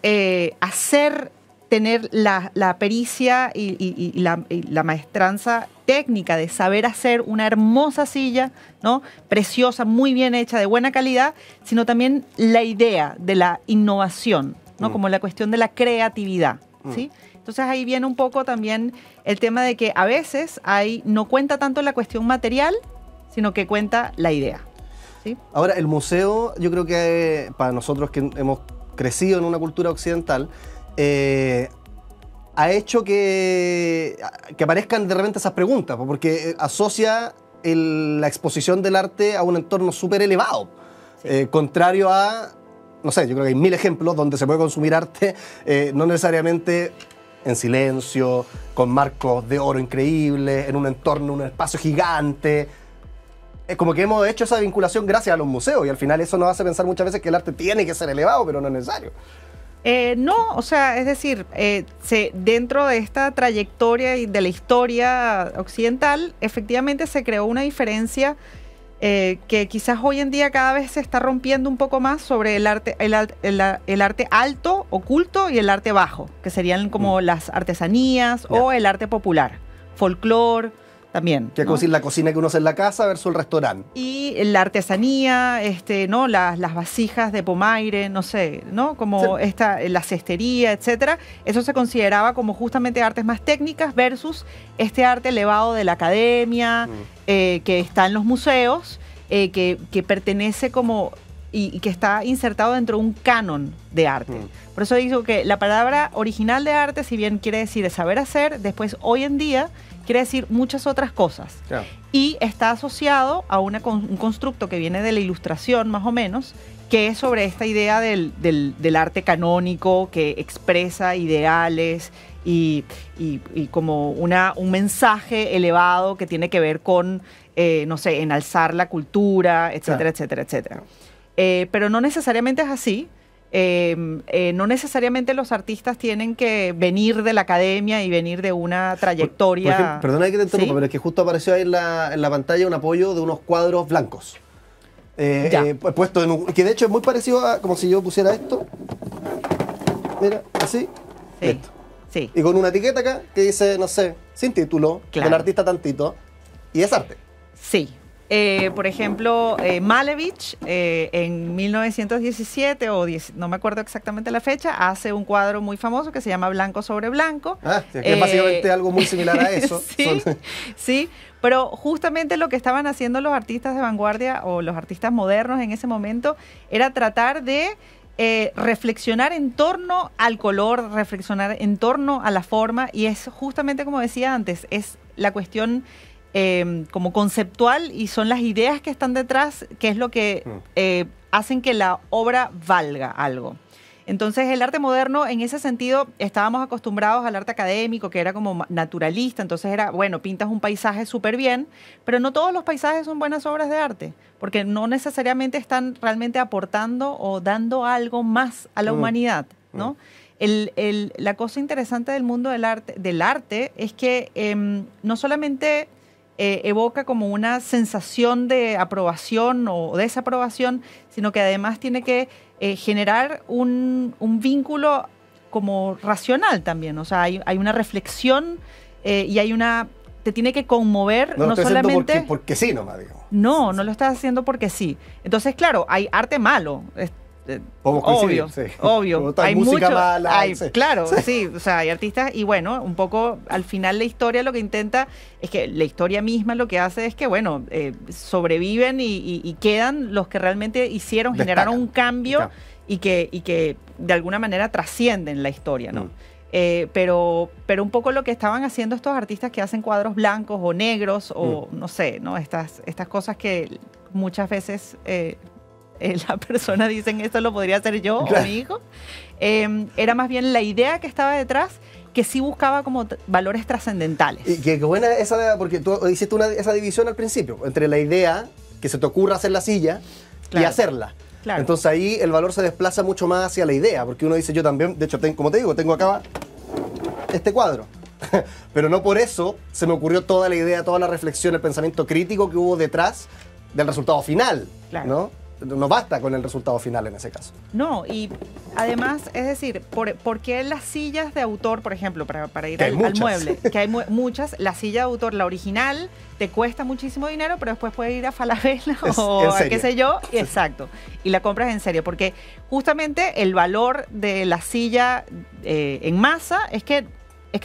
hacer tener la pericia y la maestranza técnica de saber hacer una hermosa silla, ¿no? Preciosa, muy bien hecha, de buena calidad, sino también la idea de la innovación, ¿no? Como la cuestión de la creatividad, ¿sí? Entonces ahí viene un poco también el tema de que a veces no cuenta tanto la cuestión material, sino que cuenta la idea, ¿sí? Ahora, el museo, yo creo que para nosotros que hemos crecido en una cultura occidental, ha hecho que aparezcan de repente esas preguntas, porque asocia la exposición del arte a un entorno súper elevado, contrario a, no sé, yo creo que hay 1000 ejemplos donde se puede consumir arte, no necesariamente en silencio, con marcos de oro increíbles, en un entorno, un espacio gigante. Es como que hemos hecho esa vinculación gracias a los museos, y al final eso nos hace pensar muchas veces que el arte tiene que ser elevado, pero no es necesario. No, o sea, es decir, dentro de esta trayectoria y de la historia occidental, efectivamente se creó una diferencia que quizás hoy en día cada vez se está rompiendo un poco más sobre el arte alto, oculto, y el arte bajo, que serían como las artesanías o el arte popular, folclore también. Que es como decir la cocina que uno hace en la casa versus el restaurante. Y la artesanía, ¿no? Las vasijas de Pomaire, no sé, ¿no? Como la cestería, etcétera. Eso se consideraba como justamente artes más técnicas versus este arte elevado de la academia, que está en los museos, que pertenece como y que está insertado dentro de un canon de arte. Por eso digo que la palabra original de arte, si bien quiere decir de saber hacer, después hoy en día quiere decir muchas otras cosas. Claro. Y está asociado a un constructo que viene de la Ilustración, más o menos, que es sobre esta idea del arte canónico que expresa ideales y como un mensaje elevado que tiene que ver con, no sé, enalzar la cultura, etcétera, etcétera, etcétera. Pero no necesariamente es así. No necesariamente los artistas tienen que venir de la academia y venir de una trayectoria. Por ejemplo, perdona que te interrumpa, pero es que justo apareció ahí en la pantalla un apoyo de unos cuadros blancos. Puesto que de hecho es muy parecido a como si yo pusiera esto. Mira, así. Esto. Sí. Y con una etiqueta acá que dice, no sé, sin título, del artista tantito. Y es arte. Sí. Por ejemplo, Malevich en 1917, no me acuerdo exactamente la fecha, hace un cuadro muy famoso que se llama Blanco sobre Blanco. Que es básicamente algo muy similar a eso. Sí, pero justamente lo que estaban haciendo los artistas de vanguardia o los artistas modernos en ese momento era tratar de reflexionar en torno al color, reflexionar en torno a la forma, y es justamente como decía antes, es la cuestión como conceptual, y son las ideas que están detrás, que es lo que hacen que la obra valga algo. Entonces el arte moderno, en ese sentido, estábamos acostumbrados al arte académico, que era como naturalista, entonces era, bueno, pintas un paisaje súper bien, pero no todos los paisajes son buenas obras de arte, porque no necesariamente están realmente aportando o dando algo más a la humanidad, ¿no? La cosa interesante del mundo del arte es que no solamente evoca como una sensación de aprobación o desaprobación, sino que además tiene que generar un vínculo como racional también. O sea, hay una reflexión y te tiene que conmover, no solamente porque sí nomás, digamos. No lo estás haciendo porque sí. Entonces, claro, hay arte malo. Obvio. Hay música mala. Claro, sí. O sea, hay artistas, y bueno, un poco al final la historia lo que intenta es que la historia misma lo que hace es que, bueno, sobreviven y quedan los que realmente generaron un cambio y que de alguna manera trascienden la historia, ¿no? Pero un poco lo que estaban haciendo estos artistas que hacen cuadros blancos o negros o no sé, ¿no? Estas cosas que muchas veces la persona dicen, esto lo podría hacer yo o mi hijo, era más bien la idea que estaba detrás, que sí buscaba como valores trascendentales. Y qué buena esa, porque tú hiciste esa división al principio, entre la idea que se te ocurra hacer la silla y hacerla. Claro. Entonces ahí el valor se desplaza mucho más hacia la idea, porque uno dice, yo también, de hecho, como te digo, tengo acá este cuadro. Pero no por eso se me ocurrió toda la idea, toda la reflexión, el pensamiento crítico que hubo detrás del resultado final, ¿no? no basta con el resultado final en ese caso. No, y además, es decir, ¿por qué las sillas de autor, por ejemplo, para ir al mueble? Que hay muchas, la silla de autor, la original, te cuesta muchísimo dinero, pero después puedes ir a Falabella o a qué sé yo, sí. Exacto, y la compras en serio, porque justamente el valor de la silla en masa es que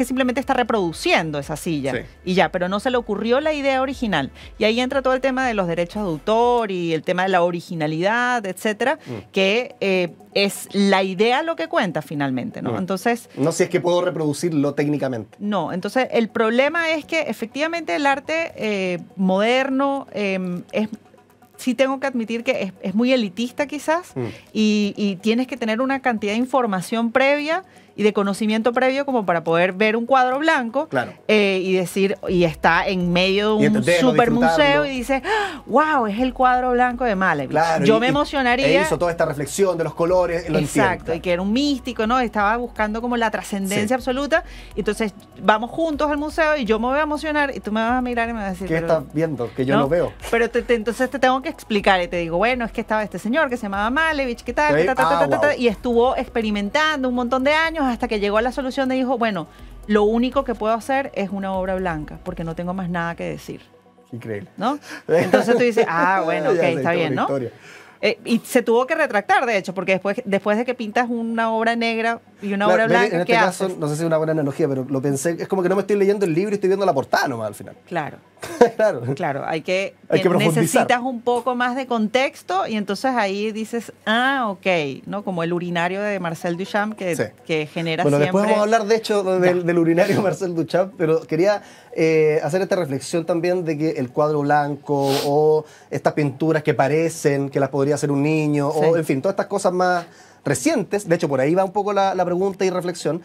simplemente está reproduciendo esa silla, sí. Y ya, pero no se le ocurrió la idea original. Y ahí entra todo el tema de los derechos de autor y el tema de la originalidad, etcétera, que es la idea lo que cuenta finalmente, ¿no? Entonces... No si es que puedo reproducirlo técnicamente. No, entonces el problema es que efectivamente el arte moderno sí tengo que admitir que es muy elitista quizás y tienes que tener una cantidad de información previa y de conocimiento previo como para poder ver un cuadro blanco, claro. Y decir, y está en medio de un super museo y dices, wow, es el cuadro blanco de Malevich. Claro, yo me emocionaría. Hizo toda esta reflexión de los colores, lo exacto, entiendo. Y que era un místico, ¿no? Estaba buscando como la trascendencia absoluta. Entonces, vamos juntos al museo y yo me voy a emocionar y tú me vas a mirar y me vas a decir, ¿qué estás viendo? Que yo no veo. Pero entonces te tengo que explicar y te digo, bueno, es que estaba este señor que se llamaba Malevich, ¿qué tal? Y estuvo experimentando un montón de años hasta que llegó a la solución de dijo, bueno, lo único que puedo hacer es una obra blanca, porque no tengo más nada que decir. Increíble. ¿No? Entonces tú dices, bueno, ok, está bien, ¿no? Y se tuvo que retractar, de hecho, porque después de que pintas una obra negra y una obra blanca, en este ¿qué caso, haces? no sé si es una buena analogía, pero lo pensé, es como que no me estoy leyendo el libro y estoy viendo la portada nomás al final. Claro. Claro, hay que profundizar. Necesitas un poco más de contexto y entonces ahí dices, ok, ¿no? Como el urinario de Marcel Duchamp que genera bueno, siempre... después vamos a hablar, de hecho, del urinario de Marcel Duchamp, pero quería hacer esta reflexión también de que el cuadro blanco o estas pinturas que parecen que las podría hacer un niño, o en fin, todas estas cosas más recientes, de hecho por ahí va un poco la pregunta y reflexión,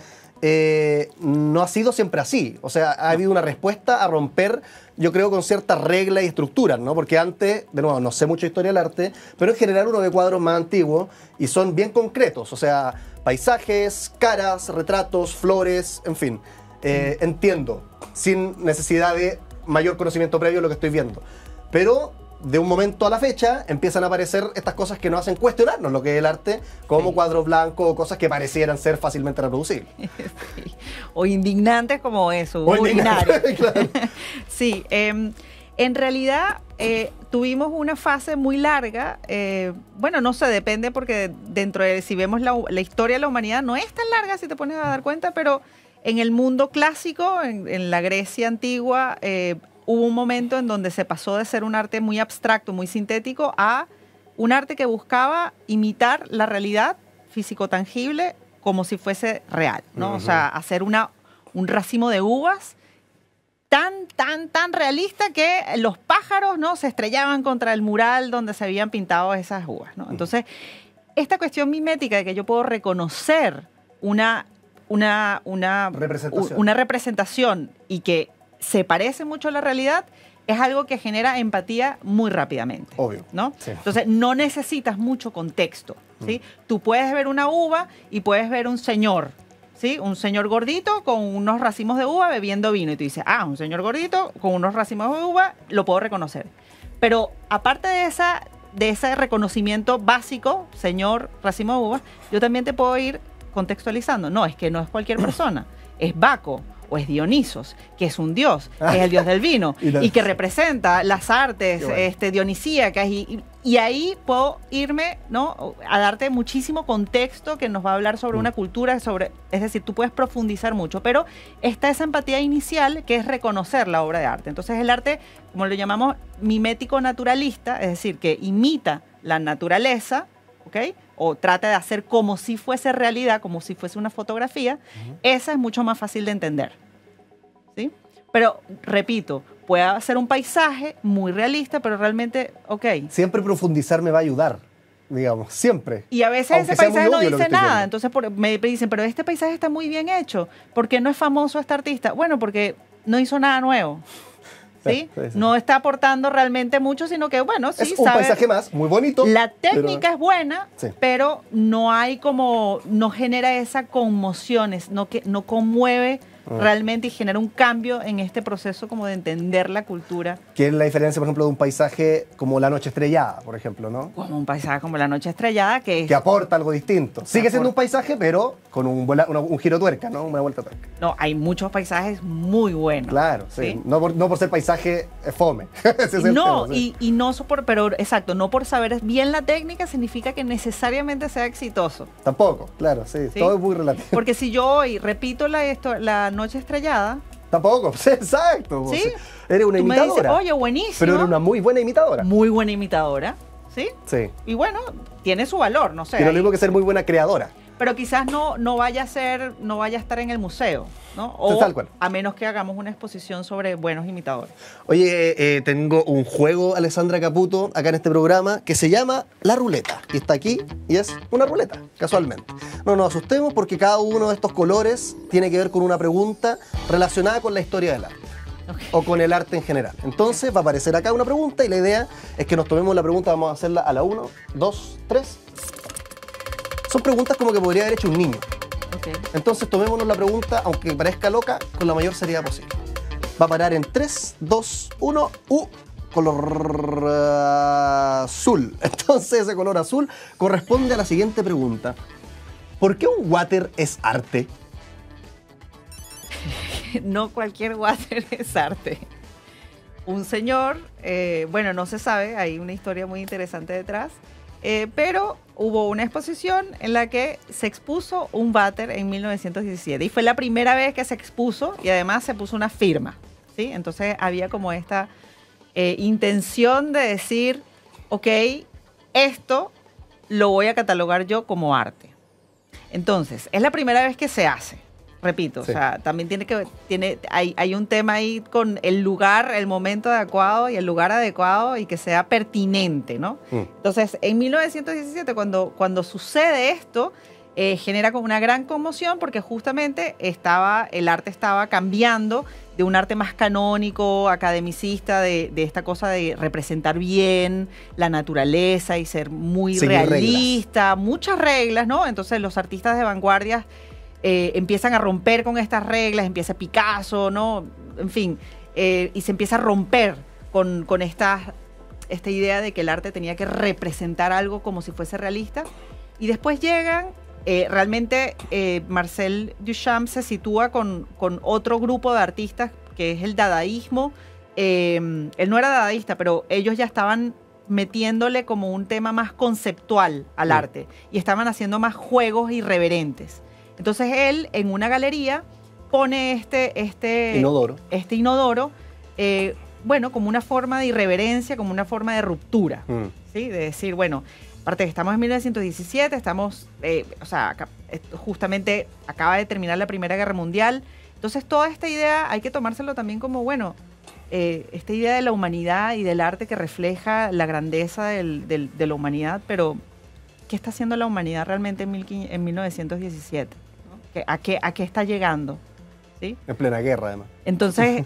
no ha sido siempre así. O sea, ha habido una respuesta a romper, yo creo, con ciertas reglas y estructuras, ¿no? Porque antes, de nuevo, no sé mucho historia del arte, pero en general uno ve cuadros más antiguos y son bien concretos. O sea, paisajes, caras, retratos, flores, en fin. Entiendo, sin necesidad de mayor conocimiento previo de lo que estoy viendo. Pero de un momento a la fecha empiezan a aparecer estas cosas que nos hacen cuestionarnos lo que es el arte, como cuadros blancos o cosas que parecieran ser fácilmente reproducibles. Sí. O indignantes como eso, urinario. Claro. Sí, en realidad tuvimos una fase muy larga, bueno, no sé, depende porque dentro de, si vemos la historia de la humanidad, no es tan larga si te pones a dar cuenta, pero en el mundo clásico, en la Grecia antigua, hubo un momento en donde se pasó de ser un arte muy abstracto, muy sintético, a un arte que buscaba imitar la realidad físico-tangible como si fuese real, ¿no? O sea, hacer un racimo de uvas tan realista que los pájaros, ¿no?, se estrellaban contra el mural donde se habían pintado esas uvas, ¿no? Entonces, esta cuestión mimética de que yo puedo reconocer una representación y que se parece mucho a la realidad, es algo que genera empatía muy rápidamente. Obvio. ¿No? Sí. Entonces, no necesitas mucho contexto, ¿sí? Tú puedes ver una uva y puedes ver un señor, ¿sí? Un señor gordito con unos racimos de uva bebiendo vino. Y tú dices, un señor gordito con unos racimos de uva, lo puedo reconocer. Pero aparte de ese reconocimiento básico, señor racimo de uva, yo también te puedo ir contextualizando. No, es que no es cualquier persona, es Baco o es Dionisos, que es un dios, que es el dios del vino y que representa las artes dionisíacas y ahí puedo irme, ¿no?, a darte muchísimo contexto que nos va a hablar sobre una cultura, es decir, tú puedes profundizar mucho, pero está esa empatía inicial que es reconocer la obra de arte. Entonces el arte, como lo llamamos, mimético naturalista, es decir, que imita la naturaleza, ¿ok?, o trata de hacer como si fuese realidad, como si fuese una fotografía, esa es mucho más fácil de entender, ¿sí? Pero, repito, puede ser un paisaje muy realista, pero realmente, Siempre profundizar me va a ayudar, digamos, siempre. Y a veces ese paisaje no dice nada, entonces me dicen, pero este paisaje está muy bien hecho, ¿por qué no es famoso este artista? Bueno, porque no hizo nada nuevo. ¿Sí? No está aportando realmente mucho, sino que, bueno, sí, es un paisaje más, muy bonito. La técnica es buena, pero no hay no genera esa conmoción, no conmueve realmente y genera un cambio en este proceso como de entender la cultura. ¿Qué es la diferencia, por ejemplo, de un paisaje como la noche estrellada, por ejemplo, ¿no? Como un paisaje como la noche estrellada, que es... Que aporta algo distinto. Sigue siendo aporta. un paisaje, pero con un giro de tuerca, ¿no? Una vuelta de tuerca. No, hay muchos paisajes muy buenos. Claro, sí. ¿Sí? No por ser paisaje fome. Ese es el No, tema, sí. y no pero exacto, no por saber bien la técnica significa que necesariamente sea exitoso. Tampoco, claro, sí. ¿Sí? Todo es muy relativo. Porque si yo hoy repito la noche estrellada, Tampoco, sí, exacto. ¿sí? Sí. Eres una tú me imitadora. dices, oye, buenísimo. Pero eres una muy buena imitadora. muy buena imitadora, ¿sí? Sí. Y bueno, tiene su valor, no sé. Tiene lo ahí. mismo que ser muy buena creadora. Pero quizás no vaya a estar en el museo, ¿no? O Tal cual. a menos que hagamos una exposición sobre buenos imitadores. Oye, tengo un juego, Alessandra Caputo, acá en este programa, que se llama La Ruleta. Y está aquí, y es una ruleta, casualmente. No nos asustemos porque cada uno de estos colores tiene que ver con una pregunta relacionada con la historia del arte. Okay. O con el arte en general. Entonces va a aparecer acá una pregunta y la idea es que nos tomemos la pregunta, vamos a hacerla a la 1, 2, 3. Son preguntas como que podría haber hecho un niño. Okay. Entonces tomémonos la pregunta, aunque parezca loca, con la mayor seriedad posible. Va a parar en 3, 2, 1, color azul. Entonces ese color azul corresponde a la siguiente pregunta. ¿Por qué un water es arte? No cualquier water es arte. Un señor, bueno, no se sabe, hay una historia muy interesante detrás, pero hubo una exposición en la que se expuso un váter en 1917 y fue la primera vez que se expuso y además se puso una firma, ¿sí? Entonces había como esta intención de decir, ok, esto lo voy a catalogar yo como arte. Entonces, es la primera vez que se hace. Repito, Sí. o sea, también hay un tema ahí con el lugar, el momento adecuado y el lugar adecuado y que sea pertinente, ¿no? Entonces, en 1917, cuando sucede esto, genera como una gran conmoción porque justamente el arte estaba cambiando de un arte más canónico, academicista, de esta cosa de representar bien la naturaleza y ser muy Seguir realista, muchas reglas, ¿no? Entonces, los artistas de vanguardia empiezan a romper con estas reglas, empieza Picasso, ¿no? En fin, y se empieza a romper con esta idea de que el arte tenía que representar algo como si fuese realista. Y después llegan, realmente Marcel Duchamp se sitúa con otro grupo de artistas que es el dadaísmo. Él no era dadaísta, pero ellos ya estaban metiéndole como un tema más conceptual al arte y estaban haciendo más juegos irreverentes. Entonces él, en una galería, pone este inodoro, bueno, como una forma de irreverencia, como una forma de ruptura, ¿sí? De decir, bueno, aparte que estamos en 1917, estamos, justamente acaba de terminar la Primera Guerra Mundial, entonces toda esta idea hay que tomárselo también como, bueno, esta idea de la humanidad y del arte que refleja la grandeza de la humanidad, pero ¿qué está haciendo la humanidad realmente en 1917? ¿A qué está llegando? ¿Sí? En plena guerra, además. Entonces,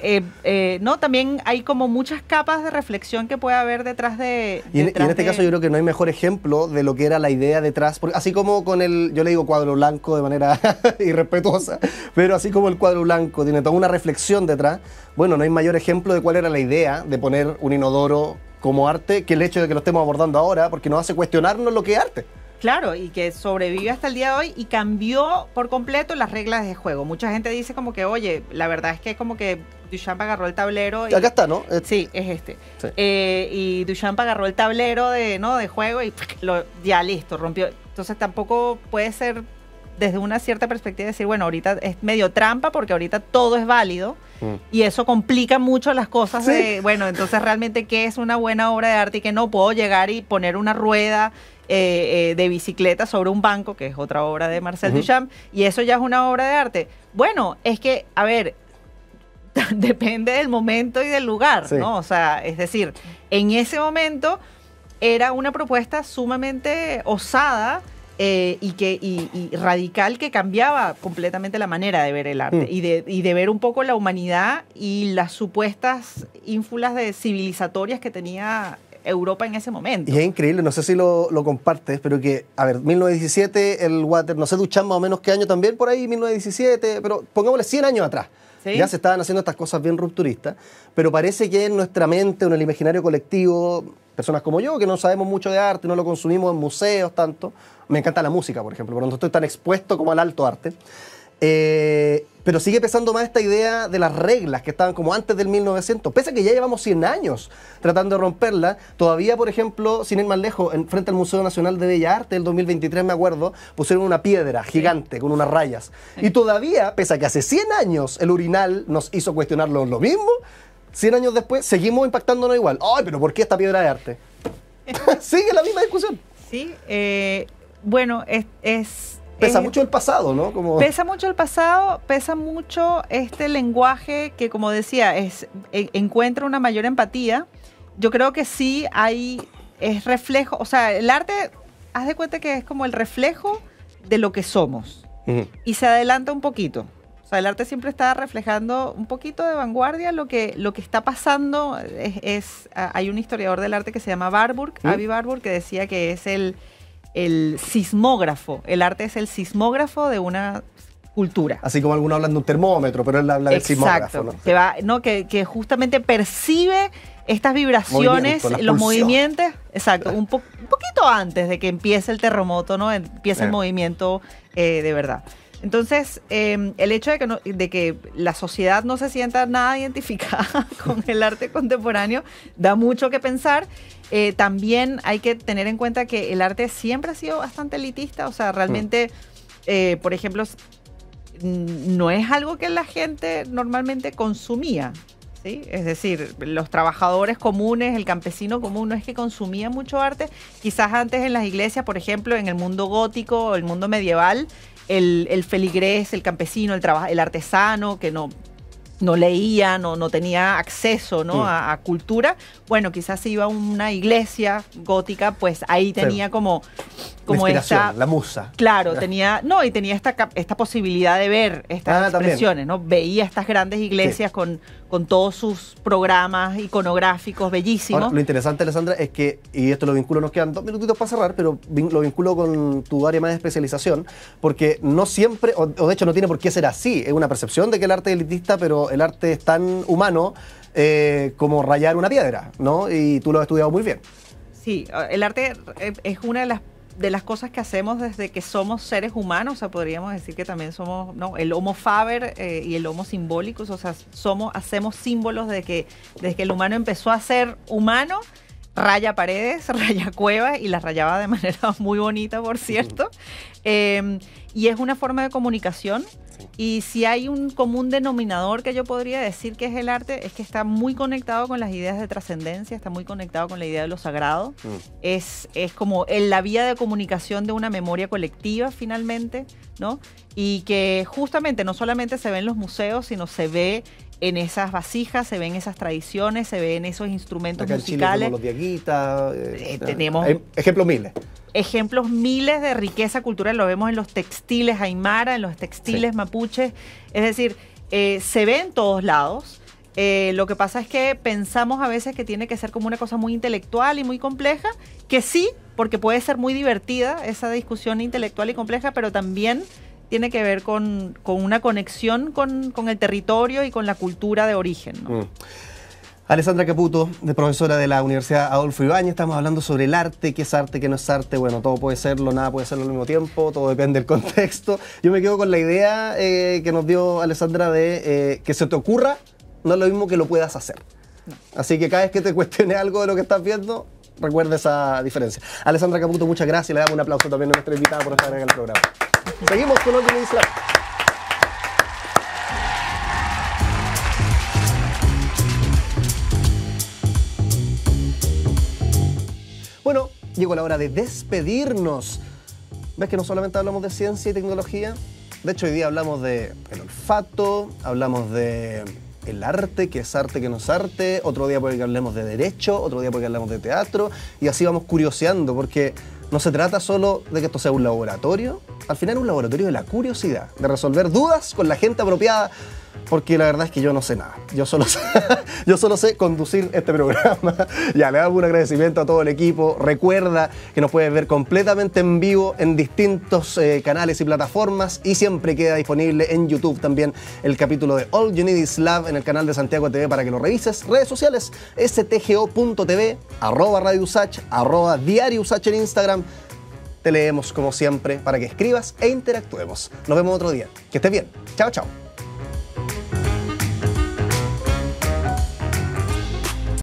no, también hay como muchas capas de reflexión que puede haber detrás de... Y en este caso yo creo que no hay mejor ejemplo de lo que era la idea detrás, porque así como con yo le digo cuadro blanco de manera irrespetuosa, pero así como el cuadro blanco tiene toda una reflexión detrás, bueno, no hay mayor ejemplo de cuál era la idea de poner un inodoro como arte que el hecho de que lo estemos abordando ahora, porque nos hace cuestionarnos lo que es arte. Claro, y que sobrevive hasta el día de hoy y cambió por completo las reglas de juego. Mucha gente dice como que, oye, la verdad es que como que Duchamp agarró el tablero y... Acá está, ¿no? Sí, es este. Sí. Y Duchamp agarró el tablero de juego y ya listo, rompió. Entonces tampoco puede ser desde una cierta perspectiva decir, bueno, ahorita es medio trampa porque ahorita todo es válido y eso complica mucho las cosas. Sí. Bueno, entonces realmente qué es una buena obra de arte y que no puedo llegar y poner una rueda de bicicleta sobre un banco, que es otra obra de Marcel Duchamp, y eso ya es una obra de arte. Bueno, es que, a ver, depende del momento y del lugar, sí, ¿no? O sea, es decir, en ese momento era una propuesta sumamente osada y radical que cambiaba completamente la manera de ver el arte y de ver un poco la humanidad y las supuestas ínfulas civilizatorias que tenía Europa en ese momento. Y es increíble, no sé si lo compartes, pero que, a ver, 1917, el water, no sé, Duchamp más o menos qué año también, por ahí 1917, pero pongámosle 100 años atrás. ¿Sí? Ya se estaban haciendo estas cosas bien rupturistas, pero parece que en nuestra mente, en el imaginario colectivo, personas como yo, que no sabemos mucho de arte, no lo consumimos en museos tanto, me encanta la música, por ejemplo, pero no estoy tan expuesto como al alto arte, pero sigue pesando más esta idea de las reglas que estaban como antes del 1900, pese a que ya llevamos 100 años tratando de romperla. Todavía, por ejemplo, sin ir más lejos, frente al Museo Nacional de Bellas Artes del 2023, me acuerdo, pusieron una piedra gigante con unas rayas. Y todavía, pese a que hace 100 años el urinal nos hizo cuestionarlo lo mismo, 100 años después seguimos impactándonos igual. ¡Ay, pero por qué esta piedra de arte! Sigue la misma discusión. Sí, bueno, Pesa mucho el pasado, ¿no? Pesa mucho el pasado, pesa mucho este lenguaje que, como decía, encuentra una mayor empatía. Yo creo que sí es reflejo, o sea, el arte, haz de cuenta que es como el reflejo de lo que somos. Y se adelanta un poquito. O sea, el arte siempre está reflejando un poquito de vanguardia lo que está pasando. Hay un historiador del arte que se llama Warburg, Avi Warburg, que decía que es el sismógrafo. El arte es el sismógrafo de una cultura. Así como algunos hablan de un termómetro, pero él habla del sismógrafo, ¿no? Que justamente percibe estas vibraciones, los movimientos, exacto, un poquito antes de que empiece el terremoto, ¿no? Empiece el movimiento de verdad. Entonces, el hecho de que la sociedad no se sienta nada identificada con el arte contemporáneo da mucho que pensar. También hay que tener en cuenta que el arte siempre ha sido bastante elitista. O sea, realmente, por ejemplo, no es algo que la gente normalmente consumía, ¿sí? Es decir, los trabajadores comunes, el campesino común, no es que consumía mucho arte. Quizás antes en las iglesias, por ejemplo, en el mundo gótico, el mundo medieval, el feligrés, el campesino, el artesano que no leía, no tenía acceso, ¿no? a cultura, bueno, quizás se iba a una iglesia gótica, pues ahí tenía como la musa. Claro, tenía esta posibilidad de ver estas expresiones, ¿no? Veía estas grandes iglesias con todos sus programas iconográficos bellísimos. Ahora, lo interesante, Alessandra, es que, y esto lo vinculo, nos quedan 2 minutitos para cerrar, pero lo vinculo con tu área más de especialización, porque no siempre, o de hecho no tiene por qué ser así, es una percepción de que el arte es elitista, pero el arte es tan humano como rayar una piedra, ¿no? Y tú lo has estudiado muy bien. Sí, el arte es una de las cosas que hacemos desde que somos seres humanos. O sea, podríamos decir que también somos, ¿no?, el homo faber y el homo simbólicos. O sea, hacemos símbolos desde que el humano empezó a ser humano. Raya paredes, raya cuevas, y las rayaba de manera muy bonita, por cierto. Y es una forma de comunicación. Y si hay un común denominador que yo podría decir que es el arte, es que está muy conectado con las ideas de trascendencia, está muy conectado con la idea de lo sagrado. Es como la vía de comunicación de una memoria colectiva, finalmente, ¿no? Y que justamente no solamente se ve en los museos, sino se ve en esas vasijas, se ven esas tradiciones, se ven esos instrumentos acá musicales. En Chile, los diaguitas, tenemos ejemplos miles. Ejemplos miles de riqueza cultural, lo vemos en los textiles aymara, en los textiles mapuches, es decir, se ve en todos lados. Lo que pasa es que pensamos a veces que tiene que ser como una cosa muy intelectual y muy compleja, que sí, porque puede ser muy divertida esa discusión intelectual y compleja, pero también tiene que ver con una conexión con el territorio y con la cultura de origen, ¿no? Alessandra Caputo, profesora de la Universidad Adolfo Ibáñez, estamos hablando sobre el arte, qué es no es arte. Bueno, todo puede serlo, nada puede serlo al mismo tiempo, todo depende del contexto. Yo me quedo con la idea que nos dio Alessandra de que se te ocurra no es lo mismo que lo puedas hacer. Así que cada vez que te cuestiones algo de lo que estás viendo, recuerda esa diferencia. Alessandra Caputo, muchas gracias. Le damos un aplauso también a nuestra invitada por estar en el programa. Seguimos con otro Islam. Bueno, llegó la hora de despedirnos. ¿Ves que no solamente hablamos de ciencia y tecnología? De hecho, hoy día hablamos del olfato, hablamos de el arte, qué es arte, qué no es arte. Otro día puede que hablemos de derecho, otro día puede que hablemos de teatro. Y así vamos curioseando, porque no se trata solo de que esto sea un laboratorio. Al final es un laboratorio de la curiosidad, de resolver dudas con la gente apropiada porque la verdad es que yo no sé nada. Yo solo sé conducir este programa. Ya, le damos un agradecimiento a todo el equipo. Recuerda que nos puedes ver completamente en vivo en distintos canales y plataformas, y siempre queda disponible en YouTube también el capítulo de All You Need Is Love en el canal de Santiago TV para que lo revises. Redes sociales, stgo.tv, @Radio Usach, @Diario Usach en Instagram. Te leemos como siempre para que escribas e interactuemos. Nos vemos otro día. Que estés bien. Chao, chao.